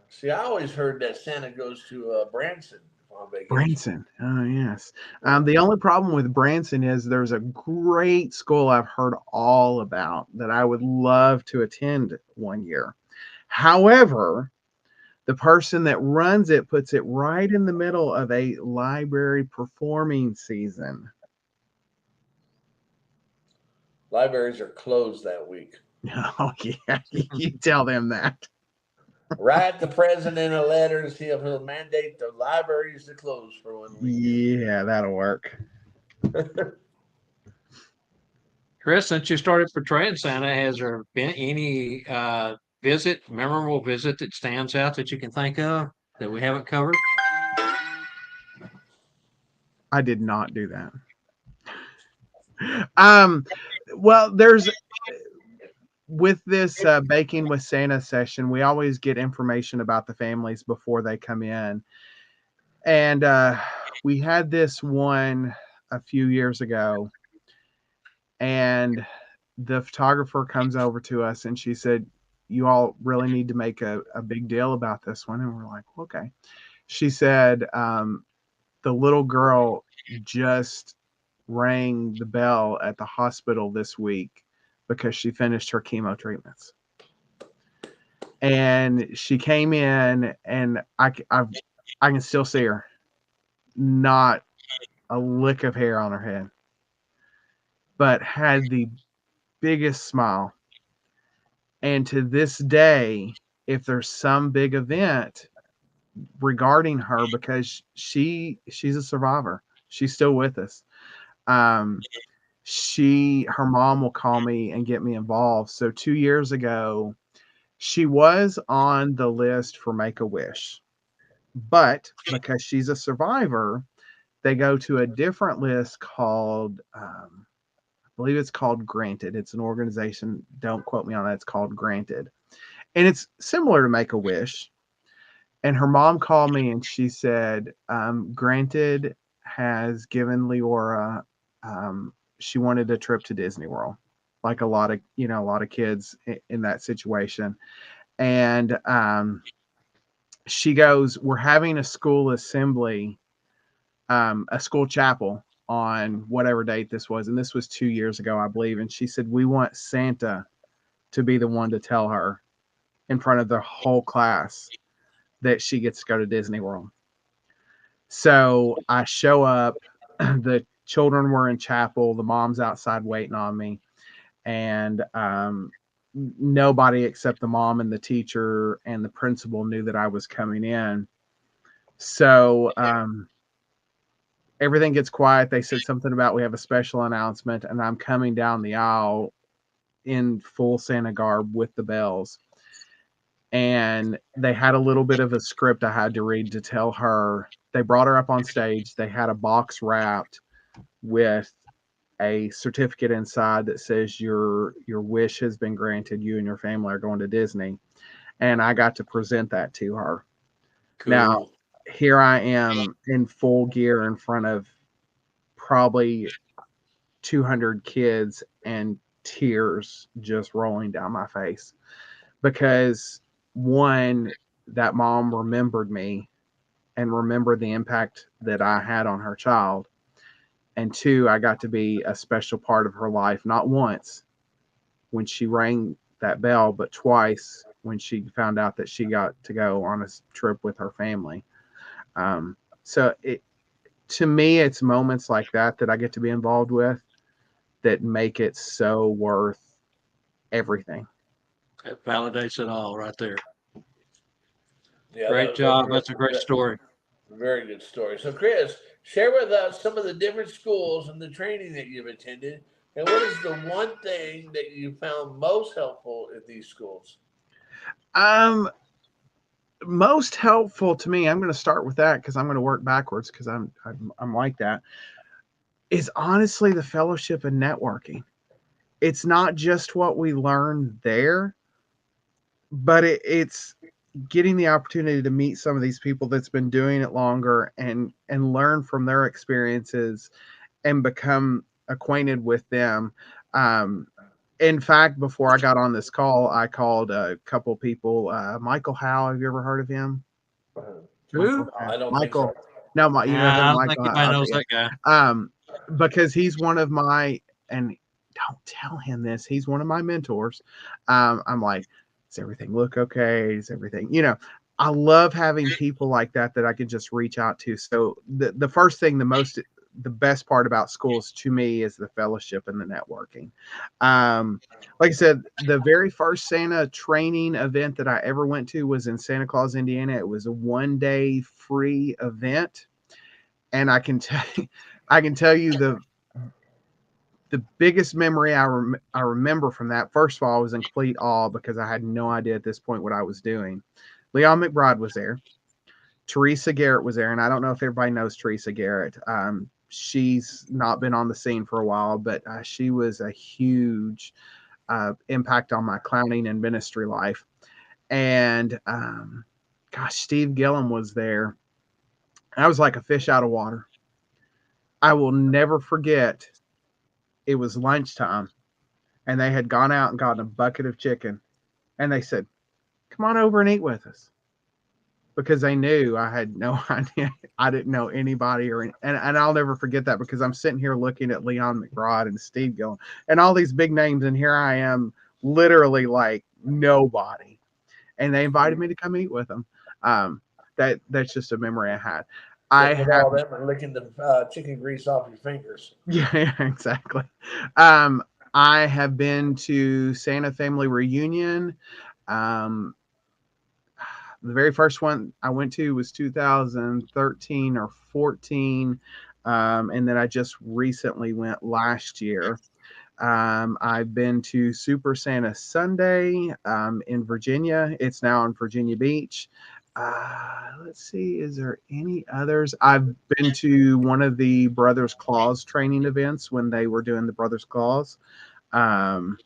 See, I always heard that Santa goes to Branson on vacation. Branson. Oh, yes. The only problem with Branson is there's a great school I've heard all about that I would love to attend one year. However, the person that runs it puts it right in the middle of a library performing season. Libraries are closed that week. Oh, yeah. You tell them that. Write the president a letter and see if he'll mandate the libraries to close for 1 week. Yeah, that'll work. Chris, since you started portraying Santa, has there been any memorable visit that stands out that you can think of that we haven't covered? I did not do that. Well, there's with this baking with Santa session, we always get information about the families before they come in. And we had this one a few years ago, and the photographer comes over to us and she said, "You all really need to make a big deal about this one." And we're like, "Okay." She said the little girl just rang the bell at the hospital this week because she finished her chemo treatments. And she came in, and I can still see her. Not a lick of hair on her head, but had the biggest smile. And to this day, if there's some big event regarding her, because she's a survivor, she's still with us. Her mom will call me and get me involved. So 2 years ago, she was on the list for Make-A-Wish, but because she's a survivor, they go to a different list called, I believe it's called Granted. It's an organization. Don't quote me on that. It's called Granted. And it's similar to Make-A-Wish. And her mom called me and she said, Granted has given Leora, she wanted a trip to Disney World, like a lot of kids in that situation. And she goes, we're having a school assembly, a school chapel on whatever date this was. And this was 2 years ago, I believe. And she said, we want Santa to be the one to tell her in front of the whole class that she gets to go to Disney World. So I show up, the children were in chapel, the mom's outside waiting on me, and nobody except the mom and the teacher and the principal knew that I was coming in. So everything gets quiet. They said something about we have a special announcement, and I'm coming down the aisle in full Santa garb with the bells. And they had a little bit of a script I had to read to tell her. They brought her up on stage. They had a box wrapped with a certificate inside that says your wish has been granted. You and your family are going to Disney. And I got to present that to her. Cool. Now, here I am in full gear in front of probably 200 kids and tears just rolling down my face because one, that mom remembered me and remembered the impact that I had on her child. And two, I got to be a special part of her life, not once when she rang that bell, but twice when she found out that she got to go on a trip with her family. So to me, it's moments like that I get to be involved with that make it so worth everything. It validates it all right there. Yeah, great job. That's a great story. Very good story. So, Chris, share with us some of the different schools and the training that you've attended, and what is the one thing that you found most helpful at these schools? Most helpful to me, I'm going to start with that because I'm going to work backwards because I'm like that, is honestly the fellowship and networking. It's not just what we learn there, but it's getting the opportunity to meet some of these people that's been doing it longer and learn from their experiences and become acquainted with them. In fact, before I got on this call, I called a couple people. Michael Howe, have you ever heard of him? Who? I don't Michael. think so. No, you know who I don't Michael think anybody knows that guy. Because he's one of my, and don't tell him this, he's one of my mentors. I'm like, does everything look okay? Is everything, I love having people like that I can just reach out to. So the first thing, the best part about schools to me is the fellowship and the networking. Like I said, the very first Santa training event that I ever went to was in Santa Claus, Indiana. It was a 1-day free event. And I can tell you the biggest memory I remember from that. First of all, I was in complete awe because I had no idea at this point what I was doing. Leon McBride was there. Teresa Garrett was there. And I don't know if everybody knows Teresa Garrett. She's not been on the scene for a while, but she was a huge impact on my clowning and ministry life. And Steve Gillum was there. I was like a fish out of water. I will never forget. It was lunchtime and they had gone out and gotten a bucket of chicken. And they said, come on over and eat with us. because they knew I had no idea. I didn't know anybody and I'll never forget that because I'm sitting here looking at Leon McBride and Steve Gillen and all these big names, and here I am literally like nobody. And they invited me to come eat with them. That's just a memory I had. I Sitting with have all them and licking the chicken grease off your fingers. yeah, exactly. I have been to Santa Family Reunion. Um, the very first one I went to was 2013 or 14. And then I just recently went last year. I've been to Super Santa Sunday in Virginia. It's now in Virginia Beach. Let's see, is there any others? I've been to one of the Brothers Claws training events when they were doing the Brothers Claws. Um,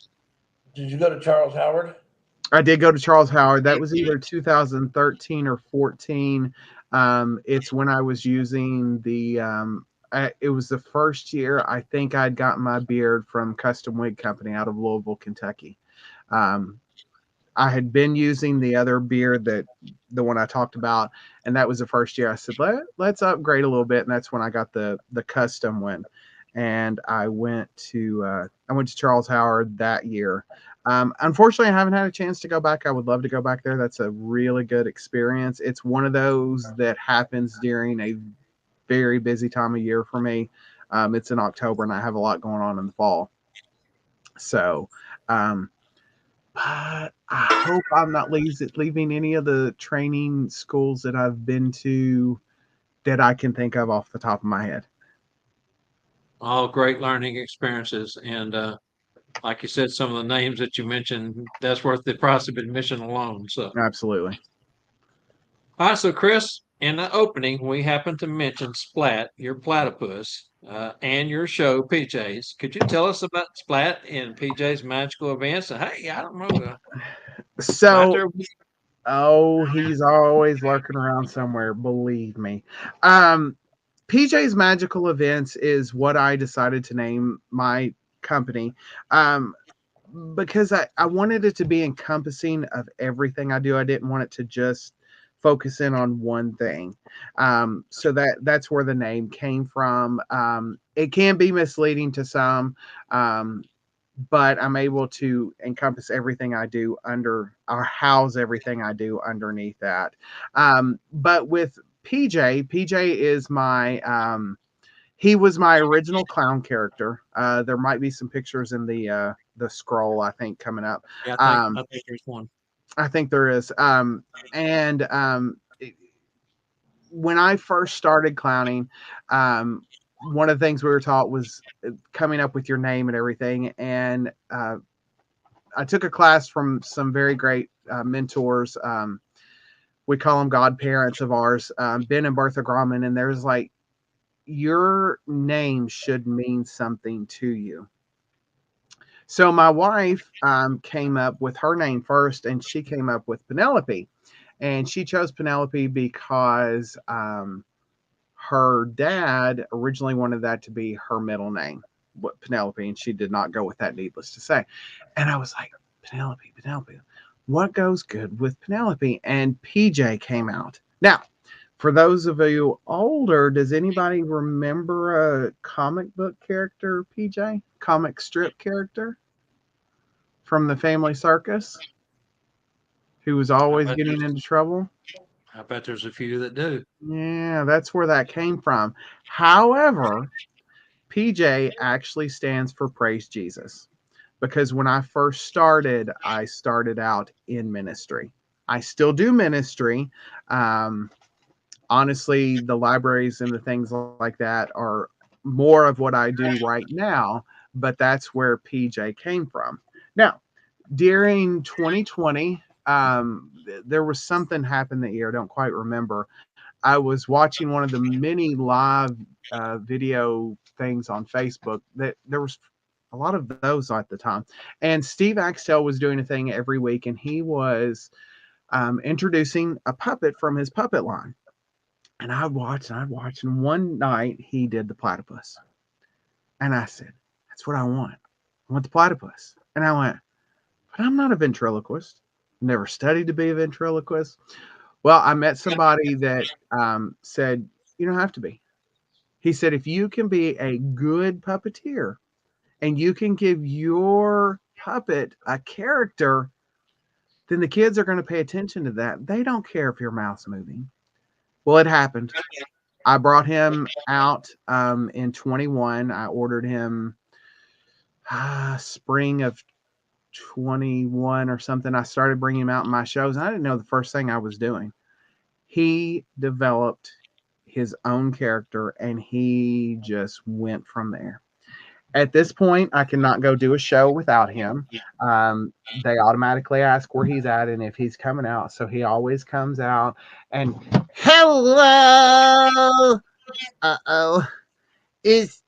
Did you go to Charles Howard? I did go to Charles Howard. That was either 2013 or 14. It's when I was using it was the first year I think I'd gotten my beard from Custom Wig Company out of Louisville, Kentucky. Um, I had been using the other beard the one I talked about, and that was the first year I said, let's upgrade a little bit. And that's when I got the custom one. And I went to Charles Howard that year. Unfortunately, I haven't had a chance to go back. I would love to go back there. That's a really good experience. It's one of those that happens during a very busy time of year for me. It's in October, and I have a lot going on in the fall. So, but I hope I'm not leaving any of the training schools that I've been to that I can think of off the top of my head. All great learning experiences. And like you said, some of the names that you mentioned, that's worth the price of admission alone. So, Absolutely. all right. So, Chris, in the opening, we happened to mention Splat, your platypus, and your show, PJ's. Could you tell us about Splat and PJ's magical events? Hey, I don't know. Splat So, there. oh, he's always lurking around somewhere, believe me. PJ's Magical Events is what I decided to name my company. Because I wanted it to be encompassing of everything I do. I didn't want it to just focus in on one thing. So that's where the name came from. It can be misleading to some, but I'm able to encompass everything I do under or house everything I do underneath that. But with PJ is my he was my original clown character. There might be some pictures in the scroll, I think, coming up. Yeah, I think there's one. I think there is. And when I first started clowning, one of the things we were taught was coming up with your name and everything. And I took a class from some very great mentors. We call them godparents of ours, Ben and Bertha Grauman. And there's like, your name should mean something to you. So my wife came up with her name first, and she came up with Penelope. And she chose Penelope because her dad originally wanted that to be her middle name, Penelope, and she did not go with that, needless to say. And I was like, Penelope, what goes good with Penelope? And PJ came out. Now, for those of you older, does anybody remember a comic book character, PJ? Comic strip character from the Family Circus who was always getting into trouble? I bet there's a few that do. Yeah, that's where that came from. However, PJ actually stands for Praise Jesus, because when I first started, I started out in ministry. I still do ministry. Honestly, the libraries and the things like that are more of what I do right now, but that's where PJ came from. Now, during 2020, there was something happened that year. I don't quite remember. I was watching one of the many live video things on Facebook that there was a lot of those at the time. And Steve Axtell was doing a thing every week, and he was introducing a puppet from his puppet line. And I'd watch, and one night he did the platypus. And I said, that's what I want. I want the platypus. And I went, but I'm not a ventriloquist. Never studied to be a ventriloquist. Well, I met somebody that said, you don't have to be. He said, if you can be a good puppeteer and you can give your puppet a character, then the kids are going to pay attention to that. They don't care if your mouth's moving. Well, it happened. I brought him out in 21. I ordered him spring of 21 or something. I started bringing him out in my shows, and I didn't know the first thing I was doing. He developed his own character, and he just went from there. At this point, I cannot go do a show without him. They automatically ask where he's at and if he's coming out. So he always comes out and hello. Uh-oh. Is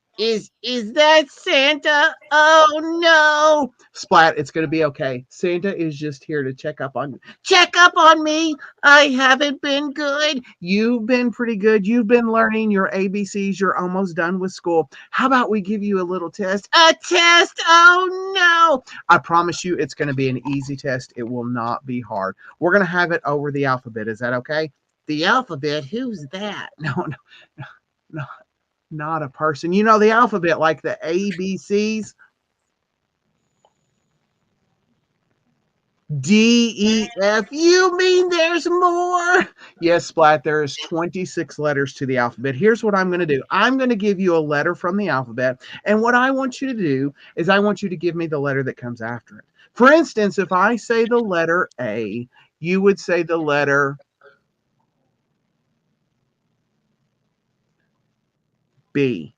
that Santa? Oh no. Splat, it's gonna be okay. Santa is just here to check up on you. Check up on me. I haven't been good. You've been pretty good. You've been learning your ABCs. You're almost done with school. How about we give you a little test? A test? Oh no. I promise you it's gonna be an easy test. It will not be hard. We're gonna have it over the alphabet. Is that okay? The alphabet? Who's that? No. Not a person. You know the alphabet, like the ABCs. D-E-F. You mean there's more? Yes, Splat, there's 26 letters to the alphabet. Here's what I'm going to do. I'm going to give you a letter from the alphabet, and what I want you to do is I want you to give me the letter that comes after it. For instance, if I say the letter A, you would say the letter B.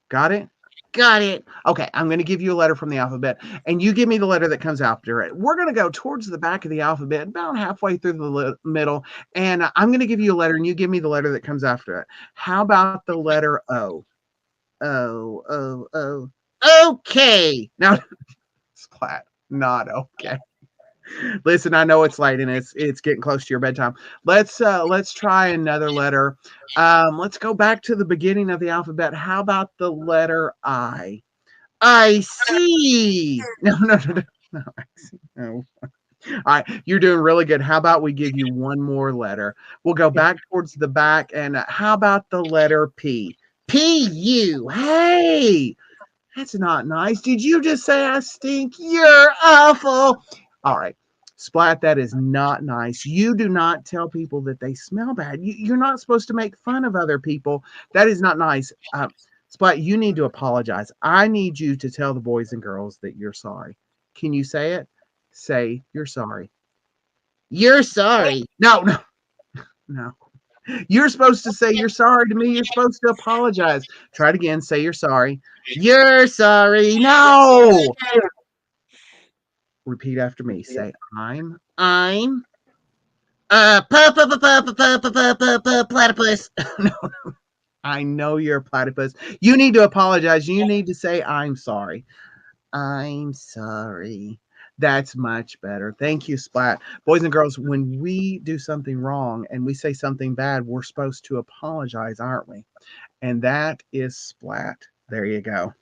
Got it? Got it. Okay, I'm going to give you a letter from the alphabet, and you give me the letter that comes after it. We're going to go towards the back of the alphabet, about halfway through the middle, and I'm going to give you a letter, and you give me the letter that comes after it. How about the letter O? O. Okay. Now, Splat, not okay. Listen, I know it's late and it's getting close to your bedtime. Let's try another letter. Let's go back to the beginning of the alphabet. How about the letter I? I see. No. I see. No. All right, you're doing really good. How about we give you one more letter? We'll go back towards the back, and how about the letter P? P-U. Hey, that's not nice. Did you just say I stink? You're awful. All right. Splat, that is not nice. You do not tell people that they smell bad. You're not supposed to make fun of other people. That is not nice. Splat, you need to apologize. I need you to tell the boys and girls that you're sorry. Can you say it? Say you're sorry. You're sorry. No. You're supposed to say you're sorry to me. You're supposed to apologize. Try it again. Say you're sorry. You're sorry. No. Repeat after me. Say I'm platypus. No. I know you're a platypus. You need to apologize. You need to say I'm sorry. I'm sorry. That's much better. Thank you, Splat. Boys and girls, when we do something wrong and we say something bad, we're supposed to apologize, aren't we? And that is Splat. There you go.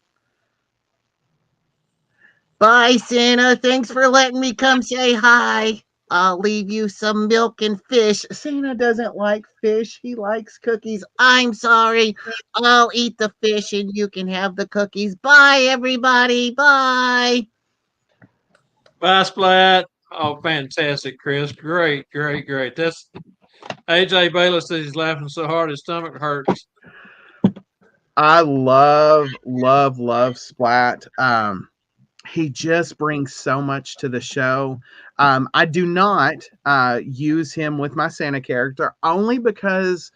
Bye, Santa. Thanks for letting me come say hi. I'll leave you some milk and fish. Santa doesn't like fish. He likes cookies. I'm sorry. I'll eat the fish and you can have the cookies. Bye, everybody. Bye. Bye, Splat. Oh, fantastic, Chris. Great. That's AJ Bayless says he's laughing so hard his stomach hurts. I love Splat. He just brings so much to the show. I do not use him with my Santa character only because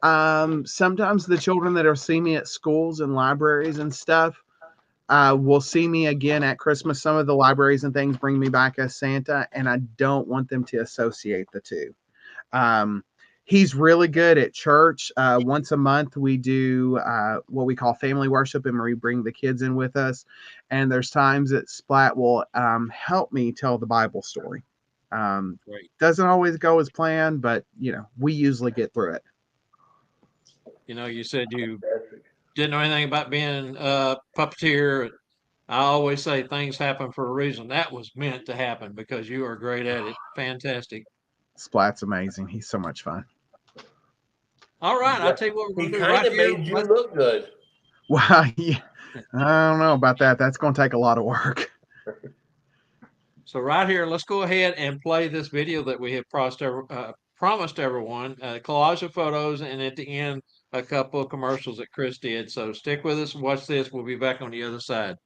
sometimes the children that are seeing me at schools and libraries and stuff will see me again at Christmas. Some of the libraries and things bring me back as Santa, and I don't want them to associate the two. He's really good at church. Once a month, we do what we call family worship, and we bring the kids in with us. And there's times that Splat will help me tell the Bible story. Doesn't always go as planned, but we usually get through it. You said you didn't know anything about being a puppeteer. I always say things happen for a reason. That was meant to happen because you are great at it. Fantastic. Splat's amazing. He's so much fun. All right, I'll tell you what we're He going to do kind right of here. made you look good. Wow, yeah. I don't know about that. That's going to take a lot of work. So right here, let's go ahead and play this video that we have promised everyone, a collage of photos, and at the end, a couple of commercials that Chris did. So stick with us and watch this. We'll be back on the other side.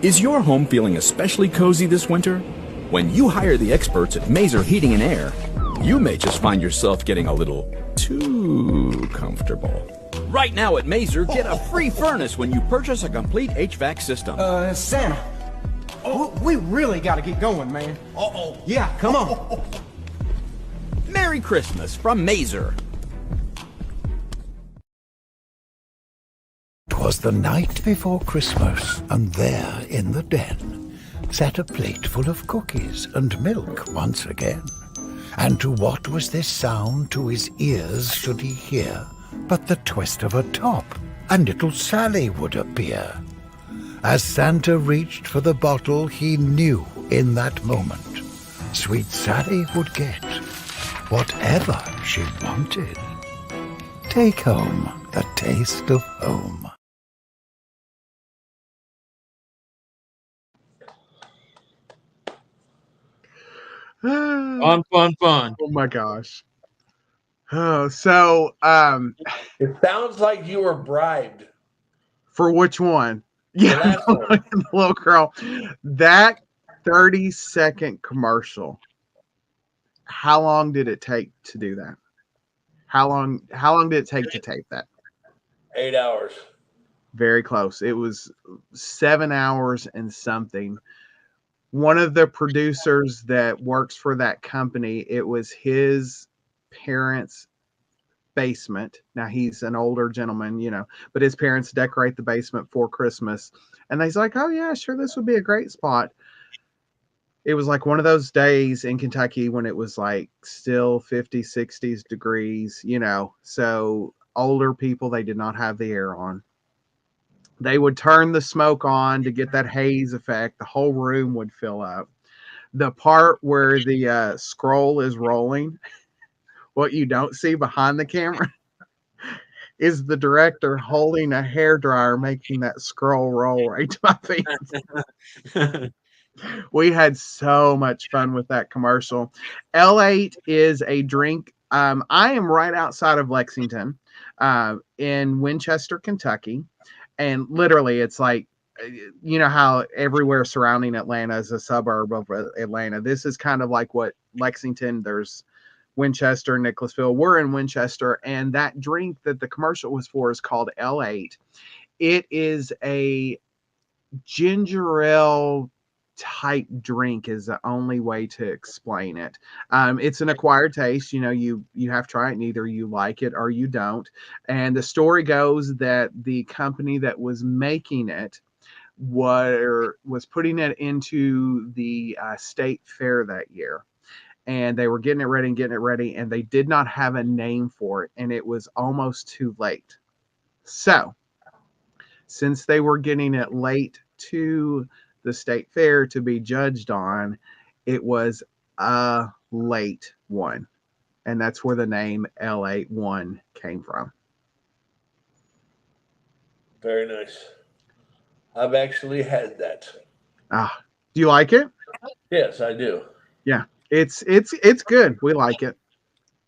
Is your home feeling especially cozy this winter? When you hire the experts at Mazer Heating and Air, you may just find yourself getting a little too comfortable. Right now at Mazer, get a free furnace when you purchase a complete HVAC system. Santa. Oh, we really gotta get going, man. Uh-oh. Yeah, come on. Merry Christmas from Mazer. 'Twas the night before Christmas, and there in the den sat a plate full of cookies and milk once again. And to what was this sound to his ears should he hear but the twist of a top, and little Sally would appear. As Santa reached for the bottle, he knew in that moment sweet Sally would get whatever she wanted. Take home a taste of home. Fun, fun, fun. Oh my gosh. Oh, so It sounds like you were bribed. for which one? Yeah, last one. the little girl. That 30-second commercial. How long did it take to do that? How long did it take to tape that? 8 hours. Very close. It was 7 hours and something. One of the producers that works for that company, it was his parents' basement. Now he's an older gentleman, but his parents decorate the basement for Christmas. And he's like, oh yeah, sure, this would be a great spot. It was like one of those days in Kentucky when it was like still 50, 60s degrees, so older people, they did not have the air on. They would turn the smoke on to get that haze effect. The whole room would fill up. The part where the scroll is rolling, what you don't see behind the camera is the director holding a hairdryer, making that scroll roll right to my feet. We had so much fun with that commercial. L8 is a drink. I am right outside of Lexington, in Winchester, Kentucky. And literally, it's like, how everywhere surrounding Atlanta is a suburb of Atlanta. This is kind of like what Lexington, there's Winchester, Nicholasville. We're in Winchester. And that drink that the commercial was for is called L8. It is a ginger ale type drink is the only way to explain it. It's an acquired taste. You have to try it, and either you like it or you don't. And the story goes that the company that was making it was putting it into the state fair that year, and they were getting it ready, and they did not have a name for it, and it was almost too late. So since they were getting it late to the state fair to be judged on, it was a late one, and that's where the name L81 came from. Very nice. I've actually had that. Ah, do you like it? Yes, I do. Yeah, it's good. We like it.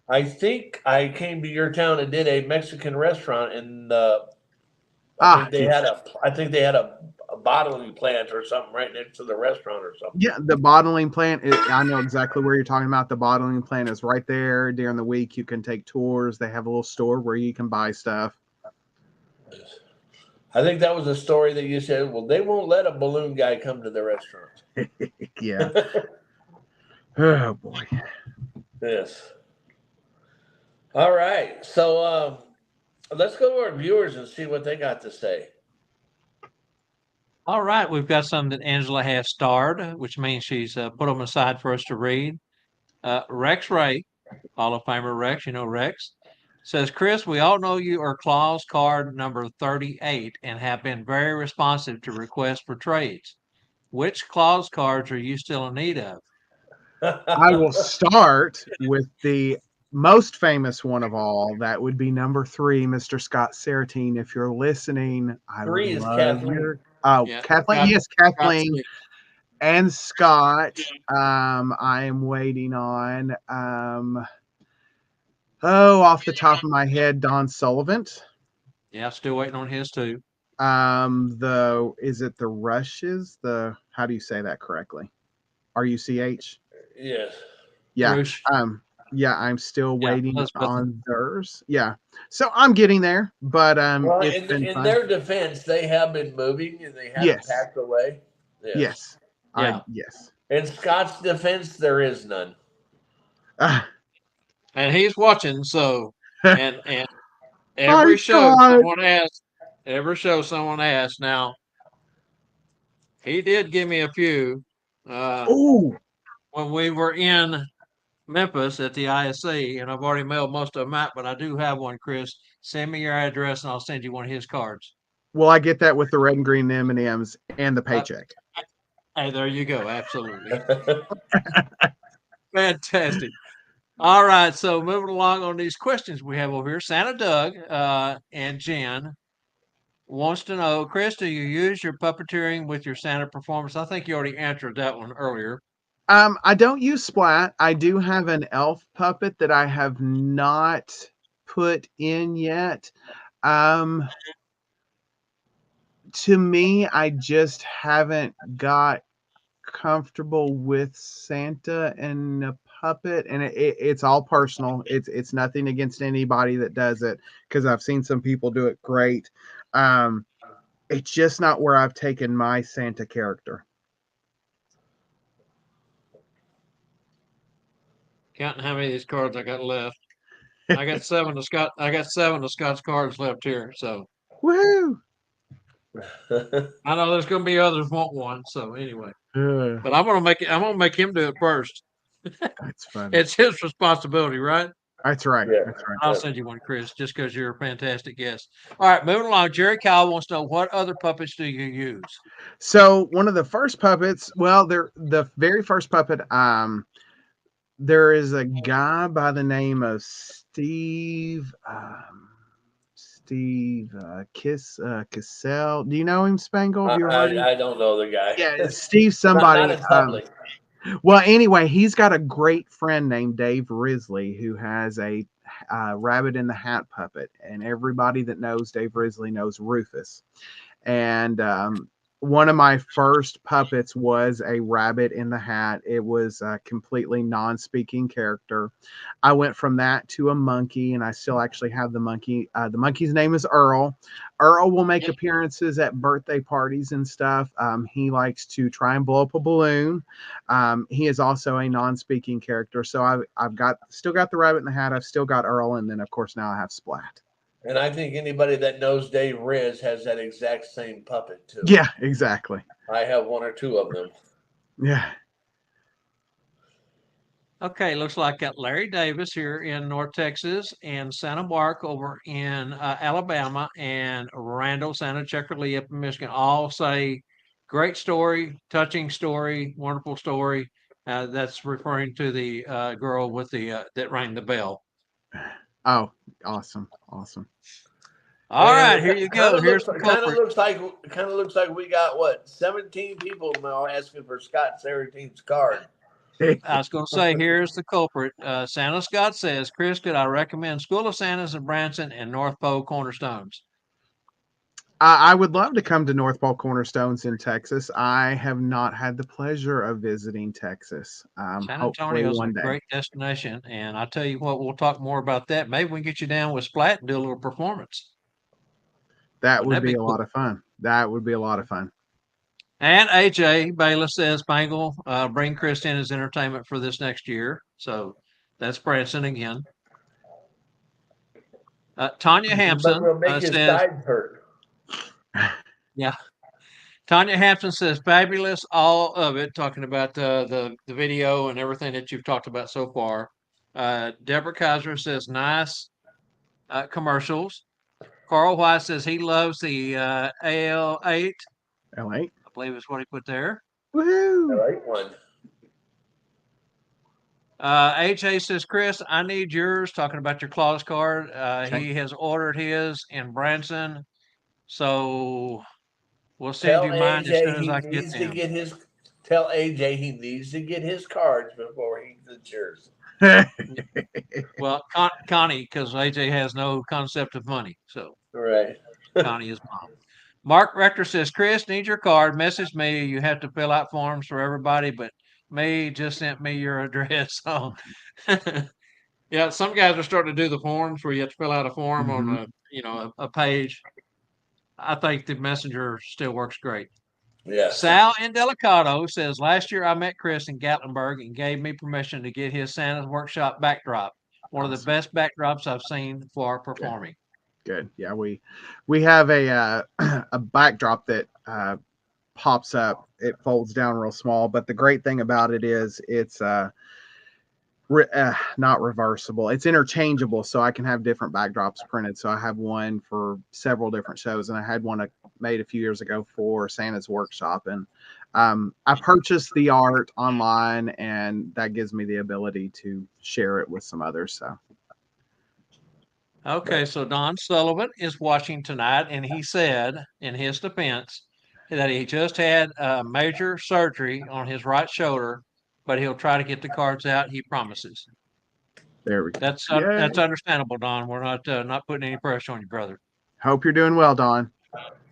I think I came to your town and did a Mexican restaurant, and Ah, I think they had a bottling plant or something right next to the restaurant or something. yeah, the bottling plant. I know exactly where you're talking about. The bottling plant is right there. During the week, you can take tours. They have a little store where you can buy stuff. I think that was a story that you said. Well, they won't let a balloon guy come to the restaurant. Yeah. Oh boy. Yes. All right. So let's go to our viewers and see what they got to say. All right, we've got some that Angela has starred, which means she's put them aside for us to read. Rex Ray, Hall of Famer Rex, you know Rex, says, Chris, we all know you are Claus card number 38 and have been very responsive to requests for trades. Which Claus cards are you still in need of? I will start with the most famous one of all. That would be number 3, Mr. Scott Saratine. If you're listening, I would 3 is love Kathleen. your. Oh, Yeah, Kathleen. Yes, Kathleen and Scott. I am waiting on. Off the top of my head, Don Sullivan. Yeah, still waiting on his too. Is it the Rushes? How do you say that correctly? RUCH? Yes. Yeah. Rush. Yeah, I'm still Yeah, waiting Elizabeth. on theirs. Yeah. So I'm getting there, but Well, it's been in fun. their defense, they have been moving and they haven't Yes. packed away. Yes. Yeah. Yes. In Scott's defense, there is none. And he's watching, so and Hi, every show Scott. someone asks. Now, he did give me a few Oh, when we were in Memphis at the ISC, and I've already mailed most of them out, but I do have one, Chris. Send me your address and I'll send you one of his cards. well, I get that with the red and green M&Ms and the paycheck. Hey, there you go. Absolutely. Fantastic. All right, so moving along on these questions we have over here. Santa Doug and Jen wants to know, Chris, do you use your puppeteering with your Santa performance? I think you already answered that one earlier. I don't use Splat. I do have an elf puppet that I have not put in yet. To me, I just haven't got comfortable with Santa and a puppet, and it's all personal. It's nothing against anybody that does it, because I've seen some people do it great. It's just not where I've taken my Santa character. Counting how many of these cards I got left. I got 7 of Scott. I got 7 of Scott's cards left here. So Woohoo! I know there's going to be others want one. So anyway, Ugh, but I'm going to make him do it first. that's funny. It's his responsibility, right? That's right. Yeah. That's right. I'll send you one, Chris, just because you're a fantastic guest. All right, moving along. Jerry Kyle wants to know, what other puppets do you use? So one of the first puppets, well, the very first puppet, there is a guy by the name of Steve Kissel. Do you know him, Spangle? Have you ever heard him? I don't know the guy. Yeah, Steve somebody. Not in public. Well, anyway, he's got a great friend named Dave Risley who has a Rabbit in the Hat puppet, and everybody that knows Dave Risley knows Rufus. And one of my first puppets was a Rabbit in the Hat. It was a completely non-speaking character. I went from that to a monkey, and I still actually have the monkey. The monkey's name is Earl. Earl will make appearances at birthday parties and stuff. He likes to try and blow up a balloon. He is also a non-speaking character. So I've still got the Rabbit in the Hat. I've still got Earl, and then of course now I have Splat. And I think anybody that knows Dave Riz has that exact same puppet too. Yeah, exactly. I have 1 or 2 of them. Yeah. Okay, looks like got Larry Davis here in North Texas, and Santa Mark over in Alabama, and Randall Santa Checkerlee up in Michigan. All say great story, touching story, wonderful story. That's referring to the girl with the that rang the bell. Oh, awesome. All right, here you go. Here's the Kind of culprit. looks like we got what 17 people now asking for Scott Saratine's card. I was going to say, here's the culprit. Santa Scott says, Chris, could I recommend School of Santas in Branson and North Pole Cornerstones? I would love to come to North Pole Cornerstones in Texas. I have not had the pleasure of visiting Texas. San Hopefully Antonio is a one day. great destination, and I tell you what, we'll talk more about that. Maybe we can get you down with Splat and do a little performance. That Wouldn't would be a cool? lot of fun. That would be a lot of fun. And AJ Bayless says, Bangle, bring Chris in as entertainment for this next year. So that's Branson again. Tanya Hampson We'll make his says, sides hurt. yeah. Tanya Hampson says, fabulous, all of it, talking about the video and everything that you've talked about so far. Deborah Kaiser says, nice commercials. Carl White says he loves the AL8. L8. I believe is what he put there. Woohoo! Right one. AJ says, Chris, I need yours, talking about your Claus card. Okay. He has ordered his in Branson. So we'll send Tell you mine as soon AJ as he I get needs to them. get his. Tell AJ he needs to get his cards before he gets yours. Well, Connie, because AJ has no concept of money. So Right. Connie is mom. Mark Rector says, Chris, need your card. Message me. You have to fill out forms for everybody, but me just sent me your address. So yeah, some guys are starting to do the forms where you have to fill out a form on a page. I think the messenger still works great. Yes. Sal Indelicato says, last year I met Chris in Gatlinburg and gave me permission to get his Santa's Workshop backdrop. One of the best backdrops I've seen for performing. Good. Yeah, we have a a backdrop that pops up. It folds down real small, but the great thing about it is it's not reversible. It's interchangeable, so I can have different backdrops printed. So I have one for several different shows, and I had one I made a few years ago for Santa's Workshop. And I purchased the art online, and that gives me the ability to share it with some others. So. Okay, so Don Sullivan is watching tonight, and he said, in his defense, that he just had major surgery on his right shoulder, but he'll try to get the cards out. He promises. There we go. That's understandable, Don. We're not putting any pressure on you, brother. Hope you're doing well, Don.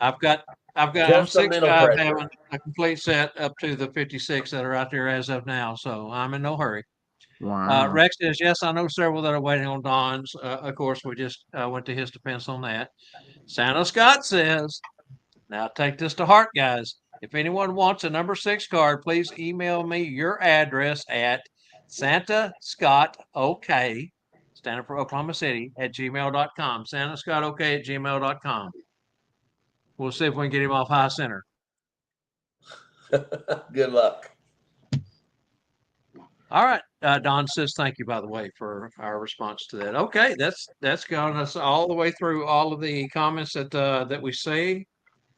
I'm 6'5", having a complete set up to the 56 that are out there as of now, so I'm in no hurry. Wow. Rex says, yes, I know several that are waiting on Don's. Of course, we just went to his defense on that. Santa Scott says, now take this to heart, guys. If anyone wants a number 6 card, please email me your address at santascottok, standing for Oklahoma City, at gmail.com. santascottok@gmail.com. We'll see if we can get him off high center. Good luck. All right. Don says, thank you, by the way, for our response to that. Okay, that's gotten us all the way through all of the comments that we see.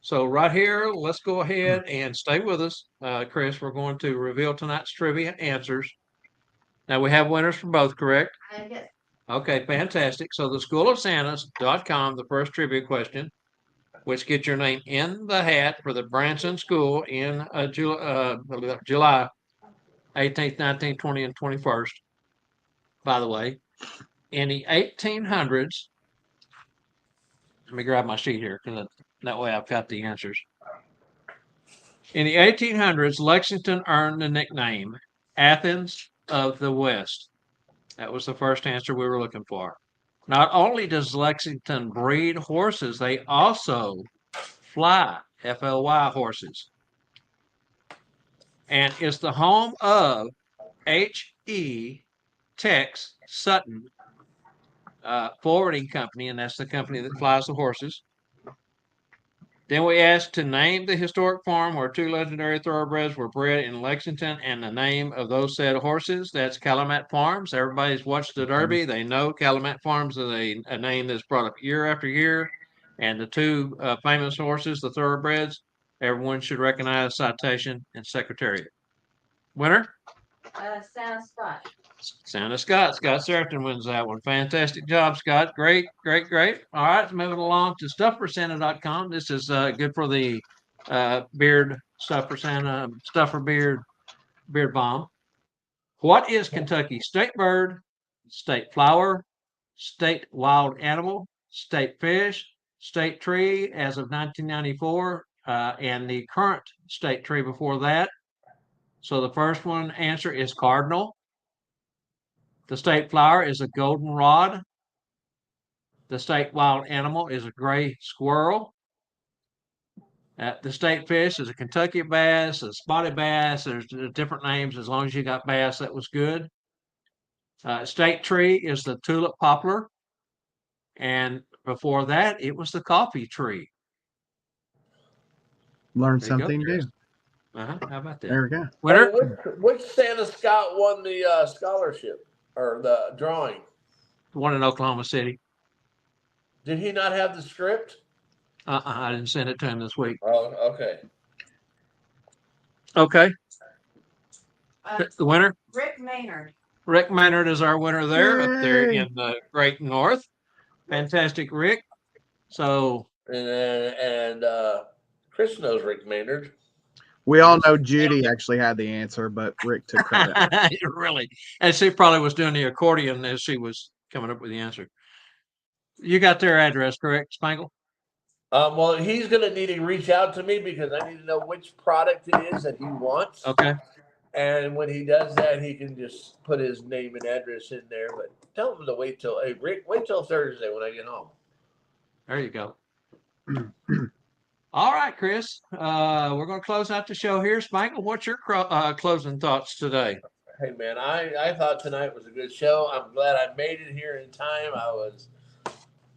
So right here, let's go ahead and stay with us. Chris, we're going to reveal tonight's trivia answers. Now, we have winners for both, correct? Yes. Okay, fantastic. So the schoolofsantas.com, the first trivia question, which gets your name in the hat for the Branson School in July 18th, 19th, 20th, and 21st. By the way, in the 1800s, let me grab my sheet here because that way I've got the answers. In the 1800s, Lexington earned the nickname Athens of the West. That was the first answer we were looking for. Not only does Lexington breed horses, they also fly, F-L-Y horses. And it's the home of H.E. Tex Sutton Forwarding Company, and that's the company that flies the horses. Then we asked to name the historic farm where 2 legendary thoroughbreds were bred in Lexington and the name of those said horses. That's Calumet Farms. Everybody's watched the Derby. They know Calumet Farms is a name that's brought up year after year. And the 2 famous horses, the thoroughbreds, everyone should recognize Citation and Secretariat. Winner? Santa Scott. Santa Scott. Scott Serafton wins that one. Fantastic job, Scott. Great, great, great. All right, moving along to stuffersanta.com. This is good for the beard stuffer Santa, stuffer beard balm. What is Kentucky's state bird, state flower, state wild animal, state fish, state tree as of 1994, and the current state tree before that? So the first one answer is cardinal. The state flower is a goldenrod. The state wild animal is a gray squirrel. The state fish is a Kentucky bass, a spotted bass. There's different names. As long as you got bass, that was good. State tree is the tulip poplar. And before that, it was the coffee tree. Learn something new. How about that? There we go. Winner? Hey, which Santa Scott won the scholarship or the drawing? The one in Oklahoma City. Did he not have the script? I didn't send it to him this week. Oh, okay. Okay. The winner? Rick Maynard. Rick Maynard is our winner there, up there in the Great North. Fantastic, Rick. So, and Chris knows Rick Maynard. We all know Judy actually had the answer, but Rick took credit. Really, and she probably was doing the accordion as she was coming up with the answer. You got their address, correct, Spangle? Well, he's going to need to reach out to me because I need to know which product it is that he wants. Okay. And when he does that, he can just put his name and address in there. But tell him to wait till, hey, Rick, wait till Thursday when I get home. There you go. All right, Chris. We're going to close out the show here. Spangle, what's your closing thoughts today? Hey, man, I thought tonight was a good show. I'm glad I made it here in time. I was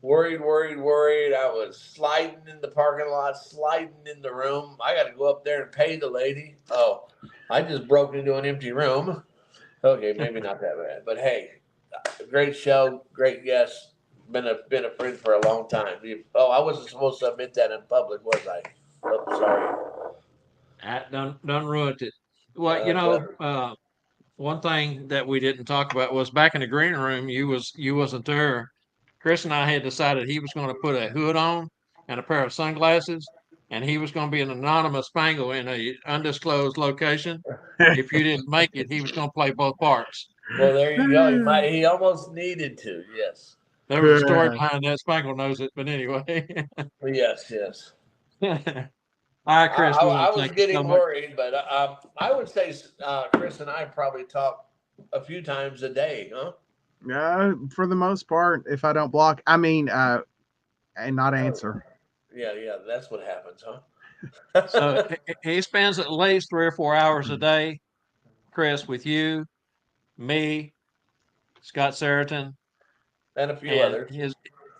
worried. I was sliding in the parking lot, sliding in the room. I got to go up there and pay the lady. Oh, I just broke into an empty room. Okay, maybe not that bad. But, hey, great show, great guest. Been a friend for a long time. I wasn't supposed to admit that in public, was I? Oh, sorry. That done ruined it. Well, one thing that we didn't talk about was back in the green room. You wasn't there. Chris and I had decided he was going to put a hood on and a pair of sunglasses, and he was going to be an anonymous Spangle in a undisclosed location. If you didn't make it, he was going to play both parts. Well, there you go. He almost needed to. Yes. There was a story behind that. Spangle knows it, but anyway. Yes. All right, Chris. I was getting worried, but I would say Chris and I probably talk a few times a day, huh? For the most part, if I don't block, and not answer. Yeah, that's what happens, huh? So he spends at least 3 or 4 hours a day, Chris, with you, me, Scott Serafton, and a few others.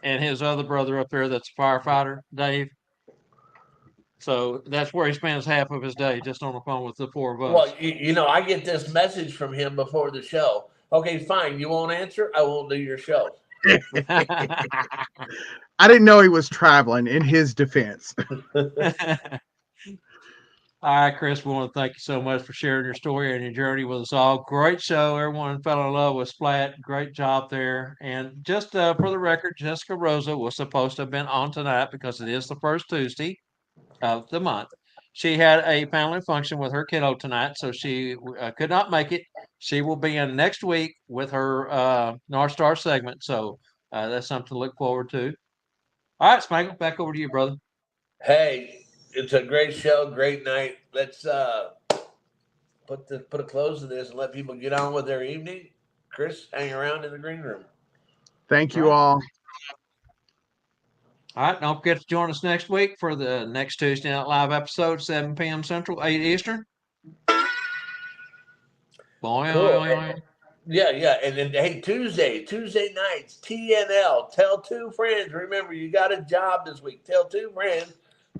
His other brother up there that's a firefighter, Dave. So that's where he spends half of his day, just on the phone with the four of us. Well, I get this message from him before the show. Okay, fine. You won't answer? I won't do your show. I didn't know he was traveling, in his defense. All right, Chris, we want to thank you so much for sharing your story and your journey with us all. Great show. Everyone fell in love with Splat. Great job there. And just for the record, Jessica Rosa was supposed to have been on tonight because it is the first Tuesday of the month. She had a family function with her kiddo tonight, so she could not make it. She will be in next week with her North Star segment, so that's something to look forward to. All right, Spangle, back over to you, brother. Hey, it's a great show, great night. Let's put a close to this and let people get on with their evening. Chris, hang around in the green room. Thank you all. All right, don't forget to join us next week for the next Tuesday Night Live episode, 7 p.m. Central, 8 Eastern. Boy, Cool. Yeah. And then, hey, Tuesday nights, TNL, tell 2 friends. Remember, you got a job this week. Tell 2 friends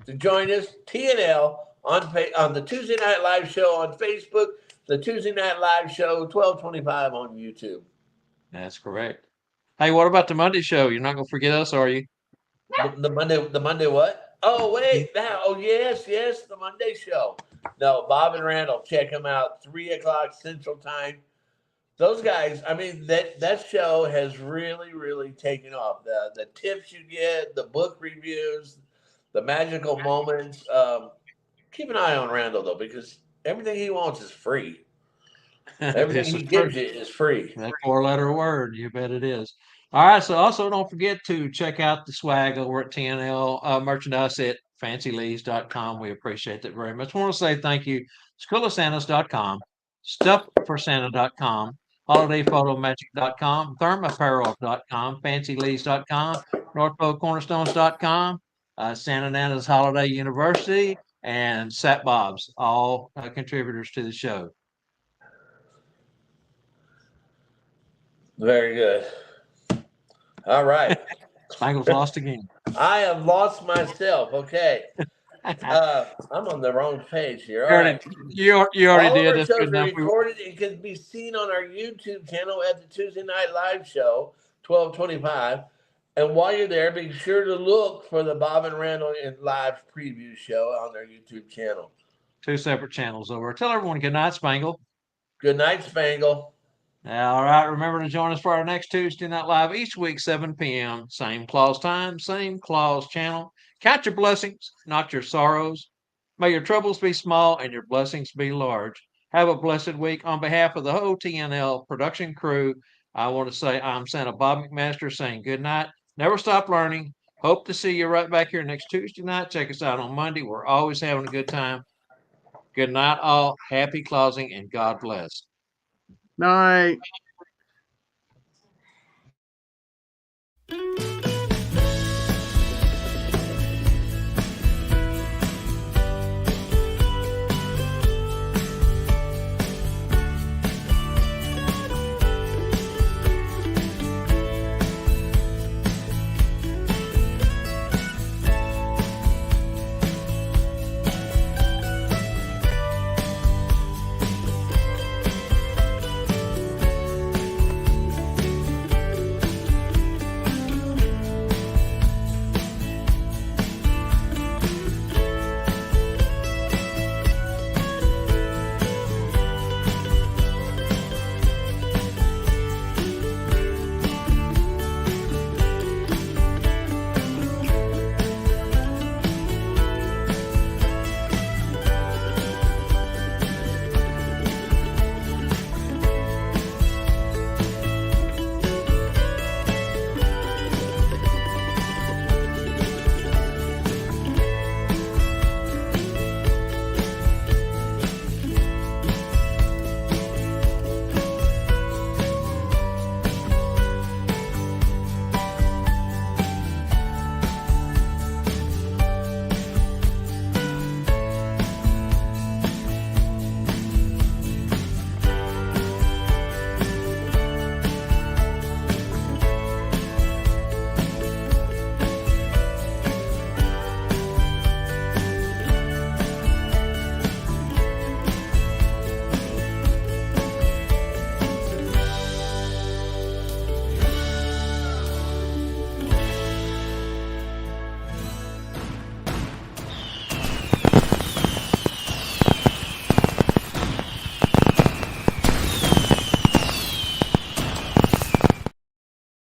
to join us, TNL, on the Tuesday Night Live show on Facebook, the Tuesday Night Live show, 1225 on YouTube. That's correct. Hey, what about the Monday show? You're not going to forget us, are you? The Monday what? Oh, wait, now. Oh, yes, the Monday show. No, Bob and Randall, check them out. 3 o'clock Central Time. those guys, I mean, that show has really, really taken off. The tips you get, the book reviews, the magical moments. Keep an eye on Randall though, because everything he wants is free. Everything This he is true. gives you is free. That four-letter word, you bet it is. All right, so also don't forget to check out the swag over at TNL merchandise at fancylees.com. We appreciate that very much. I want to say thank you, schoolofsantas.com, stuffforsanta.com, holidayphotomagic.com, thermapparel.com, fancylees.com, northpolecornerstones.com, Santa Nana's Holiday University, and Sat Bob's, all contributors to the show. Very good. All right. Spangles lost again. I have lost myself. Okay. I'm on the wrong page here. All right. You already All of did. our That's shows good are enough. recorded and can be seen on our YouTube channel at the Tuesday Night Live Show, 1225. And while you're there, be sure to look for the Bob and Randall in live preview show on their YouTube channel. Two separate channels over. Tell everyone good night, Spangle. Good night, Spangle. All right. Remember to join us for our next Tuesday Night Live each week, 7 p.m. Same Claus time, same Claus channel. Count your blessings, not your sorrows. May your troubles be small and your blessings be large. Have a blessed week. On behalf of the whole TNL production crew, I want to say I'm Santa Bob McMaster saying good night. Never stop learning. Hope to see you right back here next Tuesday night. Check us out on Monday. We're always having a good time. Good night, all. Happy closing and God bless. Night.